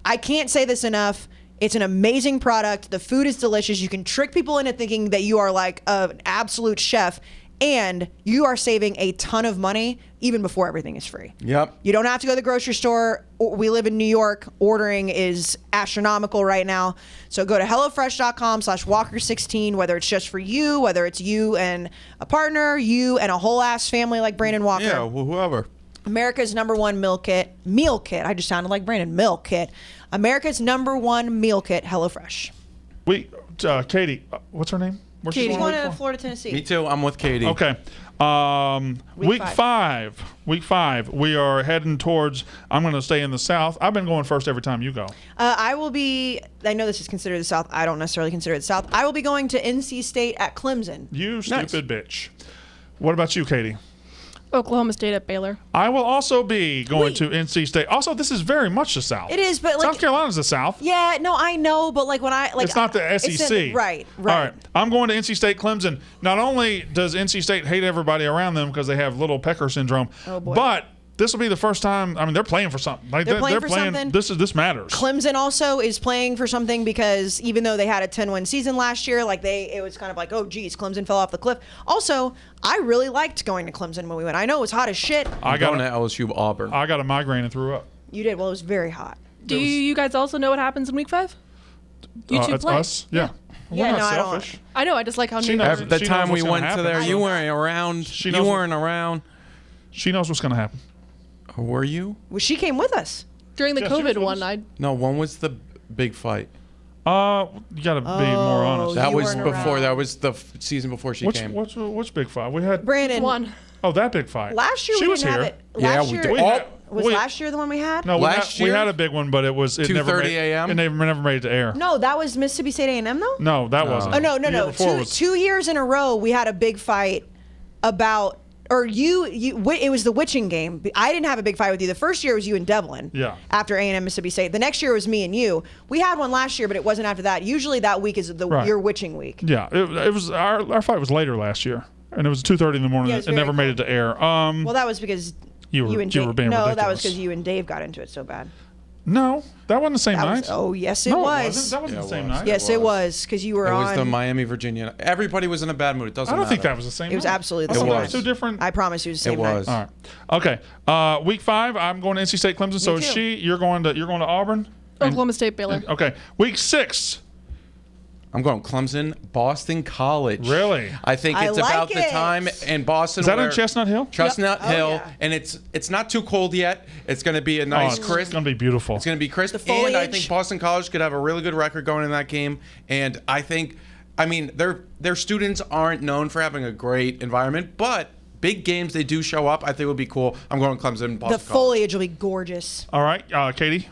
I can't say this enough. It's an amazing product. The food is delicious. You can trick people into thinking that you are like an absolute chef, and you are saving a ton of money even before everything is free. Yep. You don't have to go to the grocery store. We live in New York. Ordering is astronomical right now. So go to HelloFresh.com/Walker16, whether it's just for you, whether it's you and a partner, you and a whole ass family like Brandon Walker. Yeah, whoever. America's #1 meal kit. I just sounded like Brandon. Meal kit. America's #1 meal kit, HelloFresh. Katie, what's her name? Where's she She's going going to for? Florida, Tennessee. Me too. I'm with Katie. Okay. Week five. We are heading towards. I'm going to stay in the South. I've been going first every time you go. I will be. I know this is considered the South. I don't necessarily consider it the South. I will be going to NC State at Clemson. You Nice. stupid bitch. What about you, Katie? Oklahoma State at Baylor. I will also be going Wait. to NC State. Also, this is very much the South. It is, but like South Carolina's the South. Yeah, no, I know, but like when I like, It's not the it's SEC. right. All right. I'm going to NC State Clemson. Not only does NC State hate everybody around them because they have little pecker syndrome, Oh, boy. but this will be the first time. I mean, they're playing for something. Like They're playing for something. This matters. Clemson also is playing for something because even though they had a 10-win season last year, like it was kind of like, oh geez, Clemson fell off the cliff. Also, I really liked going to Clemson when we went. I know it was hot as shit. I'm going to LSU Auburn. I got a migraine and threw up. You did. Well, it was very hot. Do you guys also know what happens in week 5? You two It's play. us. Yeah. We're Yeah, not no, I don't- selfish. I know. I just like how She new. knows. At the She time knows we what's went gonna to there, happen. you weren't around. She You knows what- weren't around. She knows what's going to happen. Or were you? Well, she came with us. During the Yeah, she was COVID with one, us. I No, when was the big fight? You got to be more honest. That You was weren't before. around. That was the season before she came. Which big fight? We had. Brandon, won. Oh, that big fight. last year she we was didn't here. have it. Yeah, Last we year, did. We Oh, had- was we- last year the one we had? No, Last we year? had a big one, but it never 2:30 made, a.m.? It never made it to air. No, that was Mississippi State A&M though? No, that wasn't. Oh, no. The year before was- 2 years in a row, we had a big fight about, or it was the witching game. I didn't have a big fight with you. The first year was you and Devlin. Yeah. After A&M Mississippi State. The next year was me and you. We had one last year, but it wasn't after that. Usually that week is Right. your witching week. Yeah, it was our fight was later last year. and it was 2:30 in the morning. Yeah, it was it never very made it to air. Well, that was because You were- and you Dave. were being no, that was ridiculous. because you and Dave got into it so bad. No, that wasn't the same That night. was, oh yes, it no, was. It wasn't. That wasn't Yeah, the it same was. night. Yes, it was because you were It on. was the Miami, Virginia. Everybody was in a bad mood. It doesn't I don't matter. think that was the same. It was night. absolutely the I same thought night. it was two different. I promise you, it was the same It was. night. All right. Okay. Week 5. I'm going to NC State, Clemson. So is too. she. You're going to Auburn. Oklahoma State, Baylor. Okay. Week 6. I'm going Clemson, Boston College. Really? I think I it's like about the it. time in Boston. Is that where on Chestnut Hill? Chestnut Yep. Hill, Oh, yeah. and it's not too cold yet. It's going to be a Oh, nice it's crisp. going to be beautiful. It's going to be crisp, The and I foliage. think Boston College could have a really good record going in that game. And I think, I mean, their students aren't known for having a great environment, but big games they do show up. I think would be cool. I'm going Clemson, Boston The College. foliage will be gorgeous. All right, Katie.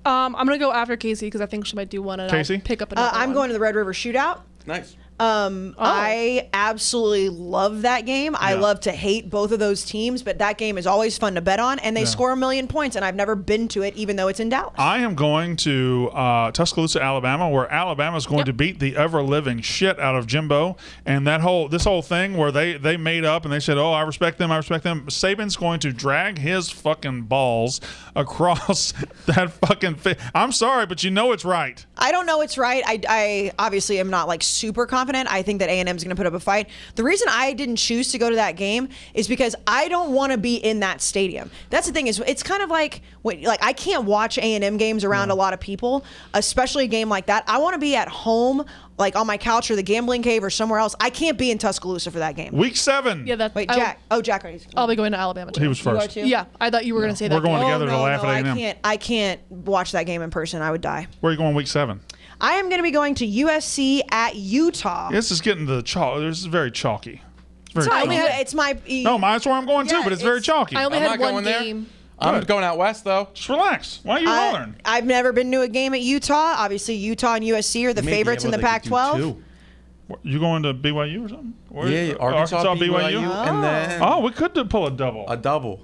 I'm gonna go after Casey because I think she might do one, and Casey? I'll pick up another I'm one. going to the Red River Shootout. Nice. I absolutely love that game. I Yeah. love to hate both of those teams, but that game is always fun to bet on, and they score a million points, and I've never been to it, even though it's in Dallas. I am going to Tuscaloosa, Alabama, where Alabama is going to beat the ever living shit out of Jimbo, and this whole thing where they made up and they said, "Oh, I respect them, I respect them." Saban's going to drag his fucking balls across that fucking. I'm sorry, but you know it's right. I don't know it's right. I obviously am not like super confident. I think that A&M is going to put up a fight. The reason I didn't choose to go to that game is because I don't want to be in that stadium. That's the thing is it's kind of like I can't watch A&M games around a lot of people, especially a game like that. I want to be at home, like on my couch or the gambling cave or somewhere else. I can't be in Tuscaloosa for that game. Week 7. Yeah, that's. Wait, Jack. Jack. I'll be going to Alabama too. He was You are first. too? Yeah, I thought you were gonna say that. We're going game. together to laugh at A&M. I can't watch that game in person. I would die. Where are you going week 7? I am going to be going to USC at Utah. This is getting the chalk. This is very chalky. It's very So I chalky. only have, it's my No, that's where I'm going too, Yeah, but it's very it's- chalky. I only I'm had not one going there. game. I'm Good. going out west though. Just relax. Why are you hollering? I've never been to a game at Utah. Obviously, Utah and USC are the You may be favorites in able the to do Pac-12. two. You going to BYU or something? Where- Yeah, Arkansas, BYU, and then Oh, we could pull a double. a double.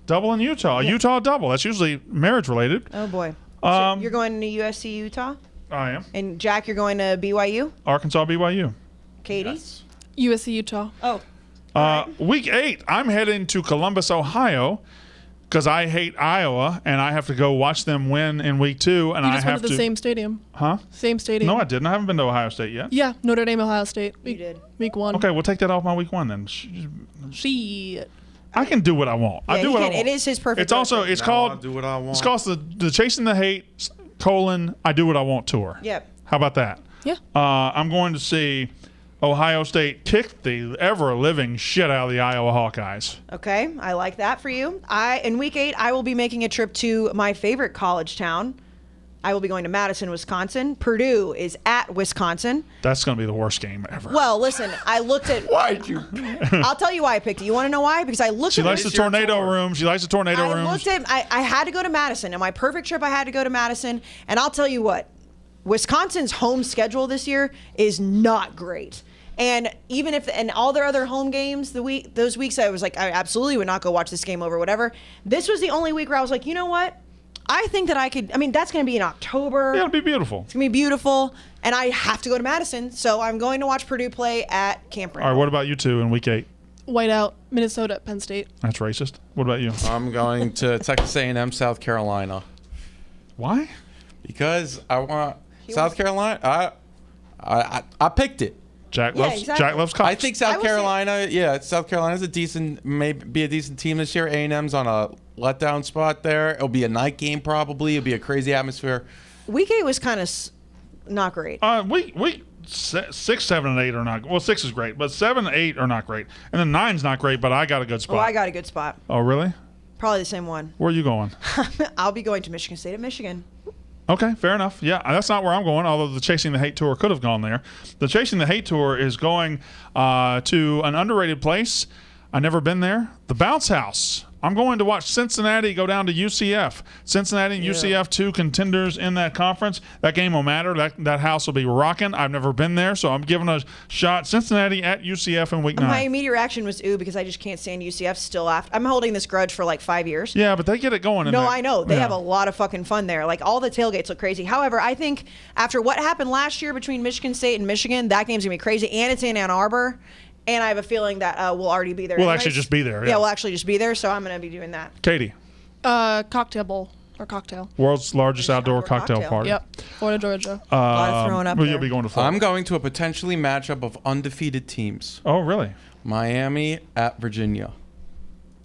Double in Utah. A Utah double. That's usually marriage related. Oh boy. Um, So you're going to USC, Utah, I am. and Jack, you're going to BYU. Arkansas, BYU. Katie. USC, Utah. Oh, Week 8, I'm heading to Columbus, Ohio, because I hate Iowa, and I have to go watch them win in week 2, and You I just went have to the to. same stadium. Huh? Same stadium. No, I didn't. I haven't been to Ohio State yet. Yeah, Notre Dame, Ohio State. you did. Week 1. Okay, we'll take that off my week 1 then. She. I can do what I want. I Yeah, do he what I can. want. It is his perfect It's also road trip. it's Now called I'll do what I want. It's called the Chasing the Hate I Do What I Want tour. Yep. How about that? Yeah. I'm going to see Ohio State kick the ever living shit out of the Iowa Hawkeyes. Okay, I like that for you. In week 8, I will be making a trip to my favorite college town. I will be going to Madison, Wisconsin. Purdue is at Wisconsin. That's going to be the worst game ever. Well, listen, I looked at. Why'd you? I'll tell you why I picked it. You want to know why? Because I looked She at. likes the is your tornado tour? room. She likes the tornado I rooms. looked at. I had to go to Madison. In my perfect trip, I had to go to Madison, and I'll tell you what, Wisconsin's home schedule this year is not great. And even if and all their other home games those weeks, I was like, I absolutely would not go watch this game over whatever. This was the only week where I was like, you know what? I think that I could. I mean, that's going to be in October. Yeah, it'll be beautiful. It's gonna be beautiful, and I have to go to Madison, so I'm going to watch Purdue play at Camp All Randall. right, what about you two in week 8? Whiteout, Minnesota, Penn State. That's racist. What about you? I'm going to Texas A&M, South Carolina, Why? because I want South Carolina. I picked it. Jack Yeah, loves exactly. Jack loves cops. I think I South will say- Carolina. Yeah, South Carolina's a decent, maybe be a decent team this year. A&M's on a letdown spot there. It'll be a night game probably. It'll be a crazy atmosphere. Week 8 was kind of not great. week 6, 7, and 8 are not. Well, 6 is great, but 7, 8 are not great, and then 9's not great. But I got a good spot. Oh, I got a good spot. Oh, really? Probably the same one. Where are you going? I'll be going to Michigan State at Michigan. Okay, fair enough. Yeah, that's not where I'm going, although the Chasing the Hate Tour could have gone there. The Chasing the Hate Tour is going to an underrated place. I've never been there. The Bounce House. I'm going to watch Cincinnati go down to UCF. Cincinnati and UCF, 2 contenders in that conference. That game will matter. That house will be rocking. I've never been there, so I'm giving a shot. Cincinnati at UCF in week 9. My immediate reaction was ooh because I just can't stand UCF still after. I'm holding this grudge for like 5 years. Yeah, but they get it going. No, I know. They have a lot of fucking fun there. Like all the tailgates look crazy. However, I think after what happened last year between Michigan State and Michigan, that game's gonna be crazy. And it's in Ann Arbor. and I have a feeling that we'll already be there. We'll anyways. actually just be there, Yeah, yeah. we'll actually just be there. So I'm going to be doing that. Katie, Cocktail bowl or cocktail. world's largest outdoor outdoor cocktail cocktail. party. Yep. Florida, Georgia. A lot of throwing up Well, there. you'll be going to Florida. I'm going to a potentially matchup of undefeated teams. Oh, really? Miami at Virginia.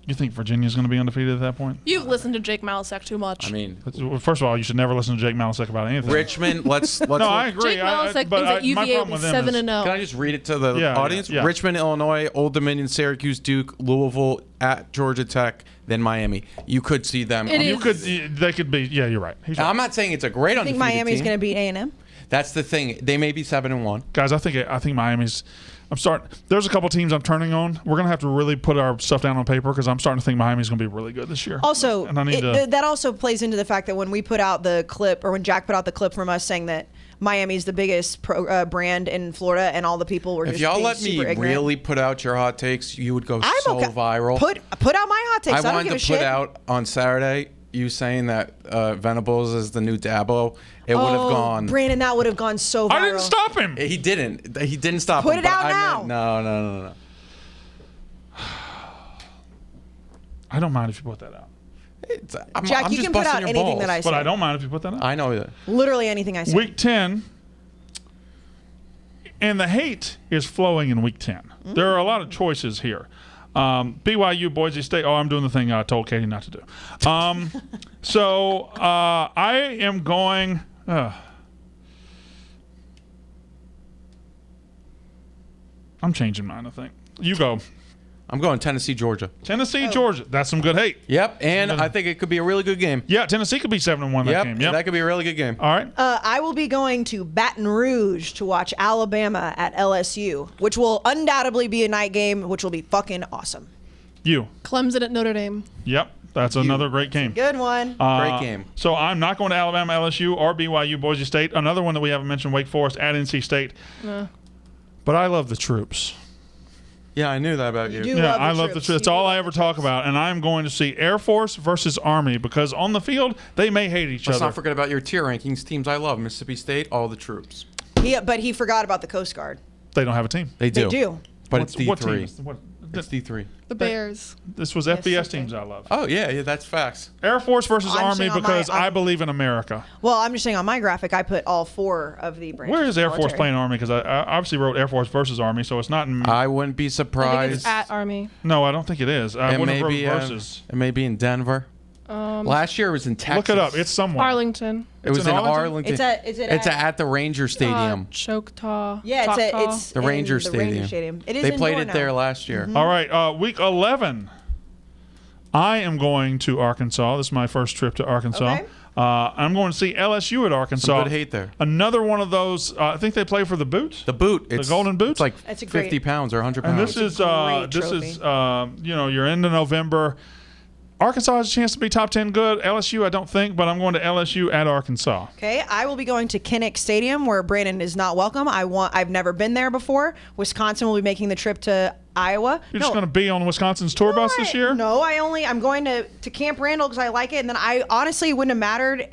You think Virginia's going to be undefeated at that point? You've listened to Jake Malasek too much. I mean, First of all, you should never listen to Jake Malasek about anything. Richmond. Let's. No, I agree. Jake Malasek but thinks that my UVA problem will with be them 7-0. Can I just read it to the Yeah, audience? yeah. Richmond, Illinois, Old Dominion, Syracuse, Duke, Louisville, at Georgia Tech, then Miami. You could see them. It You is- they could be. Yeah, you're right. He's right. I'm not saying it's a great I think undefeated Miami's team. going to beat A&M. That's the thing. They may be 7-1. Guys, I think Miami's. I'm starting. There's a couple teams I'm turning on. We're gonna have to really put our stuff down on paper because I'm starting to think Miami's gonna be really good this year. Also, and I need to. that also plays into the fact that when we put out the clip, or when Jack put out the clip from us saying that Miami's the biggest brand in Florida, and all the people were If just y'all being let me super ignorant. really put out your hot takes, you would go I'm so okay. viral. Put out my hot takes. I I don't wanted give a to put shit. out on Saturday you saying that Venables is the new Dabo. It would have gone. Brandon, that would have gone so viral. I didn't stop him. He didn't. He didn't stop. Put him, it but out I now. meant- No. I don't mind if you put that out, Jack, I'm you just can put busting out your anything balls. that I say. but I don't mind if you put that out. I know that. Literally anything I say. Week 10, and the hate is flowing in Week 10. There are a lot of choices here. BYU, Boise State. Oh, I'm doing the thing I told Katie not to do. So I am going. I'm changing mine, I think. You go. I'm going Tennessee, Georgia. Tennessee, Georgia. That's some good hate. Yep, and I think it could be a really good game. Yeah, Tennessee could be 7-1 that Yep, game. Yep. that could be a really good game. All right. I will be going to Baton Rouge to watch Alabama at LSU, which will undoubtedly be a night game, which will be fucking awesome. You. Clemson at Notre Dame. Yep. That's another great game. Good one. Great game. So I'm not going to Alabama, LSU, or BYU, Boise State. Another one that we haven't mentioned, Wake Forest at NC State. But I love the troops. Yeah, I knew that about you. do Yeah, love the I love the troops. troops. That's You all do I love ever the talk troops. about. And I'm going to see Air Force versus Army because on the field, they may hate each Let's other. not forget about your tier rankings. Teams I love: Mississippi State, all the troops. But he forgot about the Coast Guard. They don't have a team. They They do. do. But What's- it's what D3. teams? What- It's D3. The Bears. This was Yes, FBS okay. teams I love. Oh yeah, that's facts. Air Force versus I'm Army saying on my- because I I'm- believe in America. Well, I'm just saying on my graphic, I put all four of the branches. Where is of Air Force military. playing Army? Because I obviously wrote Air Force versus Army, so it's not in. I wouldn't be I think surprised. it's at Army. no, I don't think it is. I It wouldn't may have be. wrote versus. It may be in Denver. Last year it was in Texas. Look it up. It's somewhere. Arlington. It was in in Arlington? Arlington. It's at the Ranger Stadium. Choctaw. Yeah, Choctaw. it's The in Ranger the Ranger Stadium. Stadium. It is They played indoor it there now. last year. All right, week 11. I am going to Arkansas. This is my first trip to Arkansas. Okay. I'm going to see LSU at Arkansas. Some good hate there. Another one of those. I think they play for the boot. The boot. It's, Golden Boot? It's like That's a 50 great- pounds or 100 and pounds. this is great this trophy. is you're into November. Arkansas has a chance to be top 10 good. LSU, I don't think, but I'm going to LSU at Arkansas. Okay, I will be going to Kinnick Stadium where Brandon is not welcome. I've never been there before. Wisconsin will be making the trip to Iowa. You're just going to be on Wisconsin's tour bus this year? No, I'm going to Camp Randall because I like it, and then I honestly wouldn't have mattered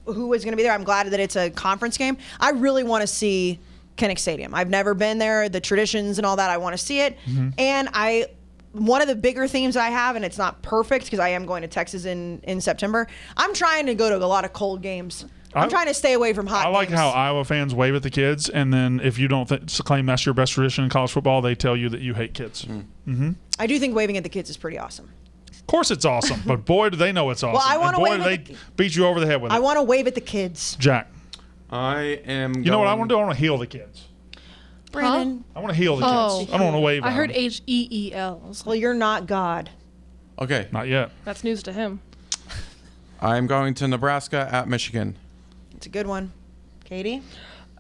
who was going to be there. I'm glad that it's a conference game. I really want to see Kinnick Stadium. I've never been there. The traditions and all that, I want to see it. Mm-hmm. And one of the bigger themes I have, and it's not perfect because I am going to Texas in September. I'm trying to go to a lot of cold games. I'm trying to stay away from hot I like games. how Iowa fans wave at the kids, and then if you don't claim that's your best tradition in college football, they tell you that you hate kids. I do think waving at the kids is pretty awesome. Of course it's awesome, but boy, do they know it's awesome. I And wanna boy, wave do at they the- beat you over the head with I it. want to wave at the kids. Jack, I am. you know what I want to do? I want to heal the kids. Brandon, I want to heal the Oh. kids. I don't want to wave I at heard them. HEEL. well, you're not God. Okay. Not yet. That's news to him. I'm going to Nebraska at Michigan. It's a good one. Katie?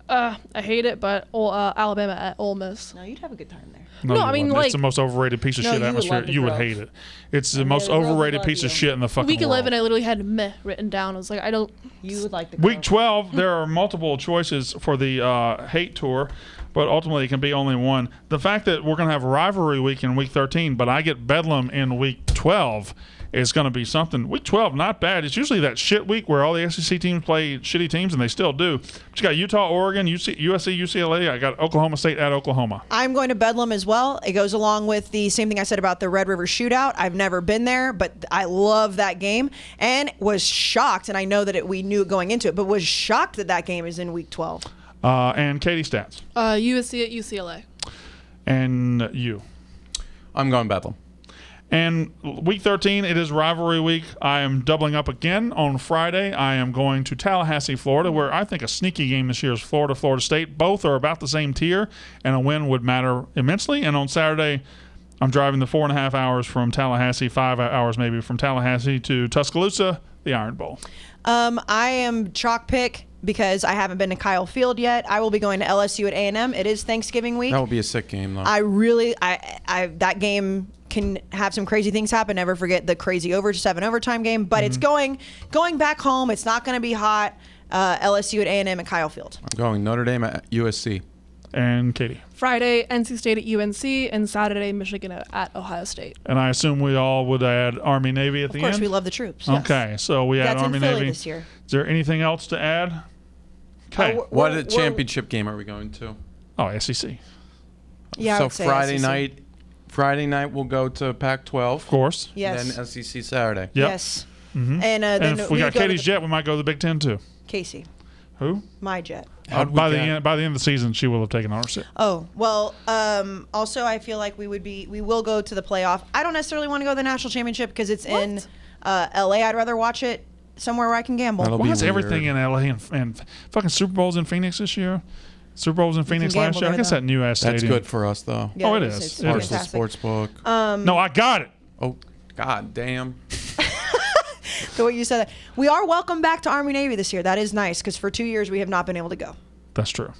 I hate it, but Alabama at Ole Miss. No, you'd have a good time there. No, No, you I mean, wouldn't. like- it's the most overrated piece of No, shit you would atmosphere. love the You would Grove. hate it. It's the most the Grove would overrated love piece of you. shit in the fucking Week world. 11, I literally had meh written down. I was like, I don't. You would like the Week 12, there are multiple choices for the hate tour, but ultimately it can be only one. The fact that we're going to have rivalry week in week 13, but I get Bedlam in week 12 is going to be something. Week 12, not bad. It's usually that shit week where all the SEC teams play shitty teams, and they still do. But you got Utah, Oregon, USC, UCLA. I got Oklahoma State at Oklahoma. I'm going to Bedlam as well. It goes along with the same thing I said about the Red River Shootout. I've never been there, but I love that game and was shocked. And I know that we knew it going into it, but was shocked that that game is in week 12. And Katie stats. USC at UCLA. And you. I'm going Bedlam. And week 13, it is rivalry week. I am doubling up again on Friday. I am going to Tallahassee, Florida, where I think a sneaky game this year is Florida State. Both are about the same tier, and a win would matter immensely. And on Saturday, I'm driving the 4.5 hours from Tallahassee, 5 hours maybe from Tallahassee to Tuscaloosa, the Iron Bowl. I am chalk pick because I haven't been to Kyle Field yet. I will be going to LSU at A&M. It is Thanksgiving week. That will be a sick game, though. I that game can have some crazy things happen. Never forget the crazy 7 overtime game. But it's going back home. It's not going to be hot. LSU at A&M at Kyle Field. I'm going Notre Dame at USC. And Katie. Friday, NC State at UNC, and Saturday, Michigan at Ohio State. And I assume we all would add Army Navy at the end? Of course, we love the troops. Yes. Okay, so we add That's Army in Philly Navy. this year. Is there anything else to add? Okay. What championship game are we going to? SEC. Yeah, I So would say SEC. Friday night we'll go to Pac-12. Of course. Yes. Then SEC Saturday. Yep. Yes. Mm-hmm. And then And if we got go to Katie's jet, we might go to the Big Ten too. Casey, Who? my jet. By the end of the season, she will have taken ownership. Oh, well, also I feel like we will go to the playoff. I don't necessarily want to go to the national championship because it's in LA. I'd rather watch it somewhere where I can gamble. That'll Why be is everything in LA and fucking Super Bowls in Phoenix this year? Super Bowls in Phoenix last gamble year. I there, guess though. that new ass That's stadium. good for us, though. Yeah, Oh, it it's- is. it's It is. Barstool fantastic. Sportsbook. No, I got it. Oh, god damn. The way you said that. We are welcome back to Army Navy this year. That is nice because for 2 years we have not been able to go. That's true.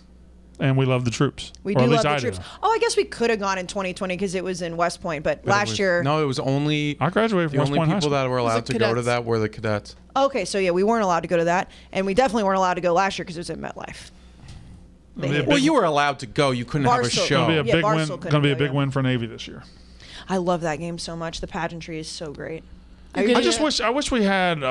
And we love the troops. We Or do at love least the I do. troops. Oh, I guess we could have gone in 2020 because it was in West Point, but last year. No, it was only I graduated from the West only Point High people School. that were allowed to go to cadets. that were the cadets. Okay, so yeah, we weren't allowed to go to that, and we definitely weren't allowed to go last year because it was in MetLife. They It'll be a hated Well, us. you were allowed to go. You couldn't have a Barstool. show. Going to be a Yeah, big Barstool win. couldn't Going to be a go, big yeah. win for Navy this year. I love that game so much. The pageantry is so great. Okay. I wish we had an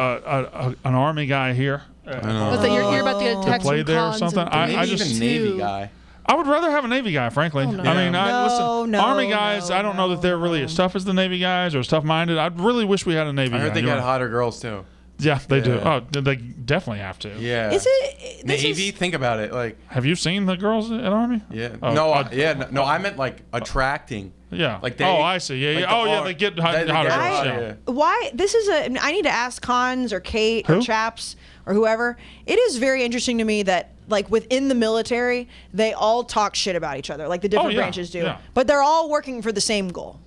Army guy here. know. But that you're about to get a text play from there or Cons something. and I Maybe just- even Navy guy. I would rather have a Navy guy, frankly. no. I mean, No, listen, no, Army guys, no, I don't know that they're really as tough as the Navy guys or as tough-minded. I really wish we had a Navy I guy. heard they You're got right. hotter girls too. Yeah, they do. Yeah. Oh, they definitely have to. Yeah. Is it this Navy? is- Think about it. Like, Have you seen the girls at Army? yeah. Oh, no, I- no. I meant like attracting. Yeah. Like they. I see. Yeah, like yeah. the Oh, yeah. art- They get they hotter get girls. hotter, Yeah. why this is I need to ask Cons or Kate or Who? Chaps or whoever. It is very interesting to me that like within the military they all talk shit about each other, like the different Oh, yeah, branches do, yeah. but they're all working for the same goal,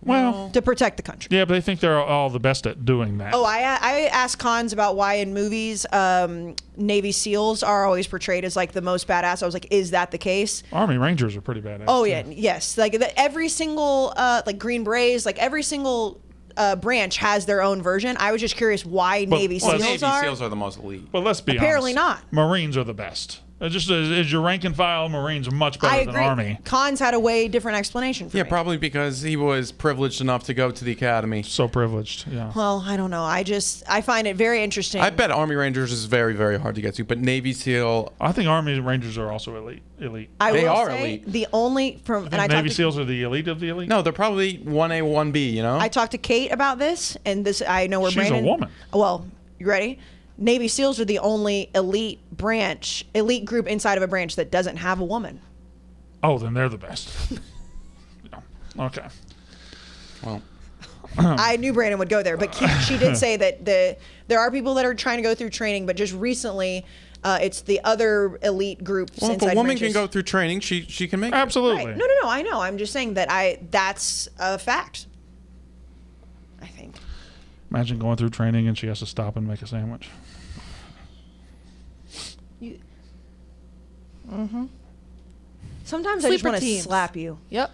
Well, to protect the country. yeah, but they think they're all the best at doing that. Oh, I asked Cons about why in movies Navy SEALs are always portrayed as like the most badass. I was like, is that the case? Army Rangers are pretty badass. Oh too. yeah, yes. Like every single like Green Berets, like every single branch has their own version. I was just curious why Navy well, SEALs Navy are. SEAls are the most elite. But let's be Apparently honest. not. Marines are the best. Just as your rank and file, Marines are much better I than agree. Army. Cons had a way different explanation for Yeah, me. probably because he was privileged enough to go to the academy. So privileged. Yeah. Well, I don't know. I find it very interesting. I bet Army Rangers is very, very hard to get to, but Navy SEAL. I think Army Rangers are also elite. They will are say elite. The only from and I Navy talked to, SEAls are the elite of the elite. No, they're probably 1A, 1B. You know. I talked to Kate about this, and this I know where She's a Brandon. woman. Well, you ready? Navy SEAls are the only elite group inside of a branch that doesn't have a woman. Oh, then they're the best. Yeah. Okay. well, I knew Brandon would go there, but she did say that there are people that are trying to go through training, but just recently, it's the other elite groups well, if inside a woman branches. can go through training, she can make it. Absolutely. Right. No, I know. I'm just saying that that's a fact. I think. Imagine going through training and she has to stop and make a sandwich. Sometimes I just Sleeper want to teams. slap you. Yep.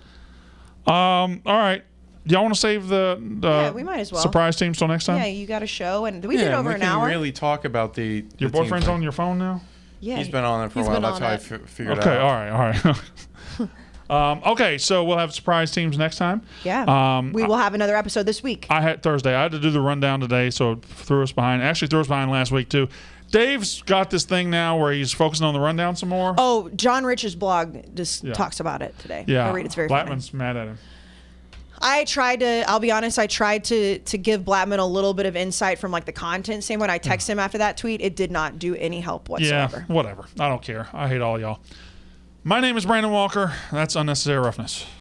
All right. Do y'all want to save the Yeah, we might as well. surprise teams till next time? Yeah, you got a show, and we did Yeah, over we an can hour. really talk about the. Your the team boyfriend's thing. on your phone now? Yeah, He's been on it for a He's while. been That's on how I it. figured Okay. out. All right. Okay, so we'll have surprise teams next time. Yeah. We will have another episode this week. I had Thursday. I had to do the rundown today, so it threw us behind. Actually, threw us behind last week too. Dave's got this thing now where he's focusing on the rundown some more. Oh, John Rich's blog just talks about it today. Yeah, I'll read it. It's very funny. Blattman's mad at him. I'll be honest, I tried to give Blattman a little bit of insight from like the content standpoint. I texted him after that tweet. It did not do any help whatsoever. Yeah, whatever. I don't care. I hate all y'all. My name is Brandon Walker. That's Unnecessary Roughness.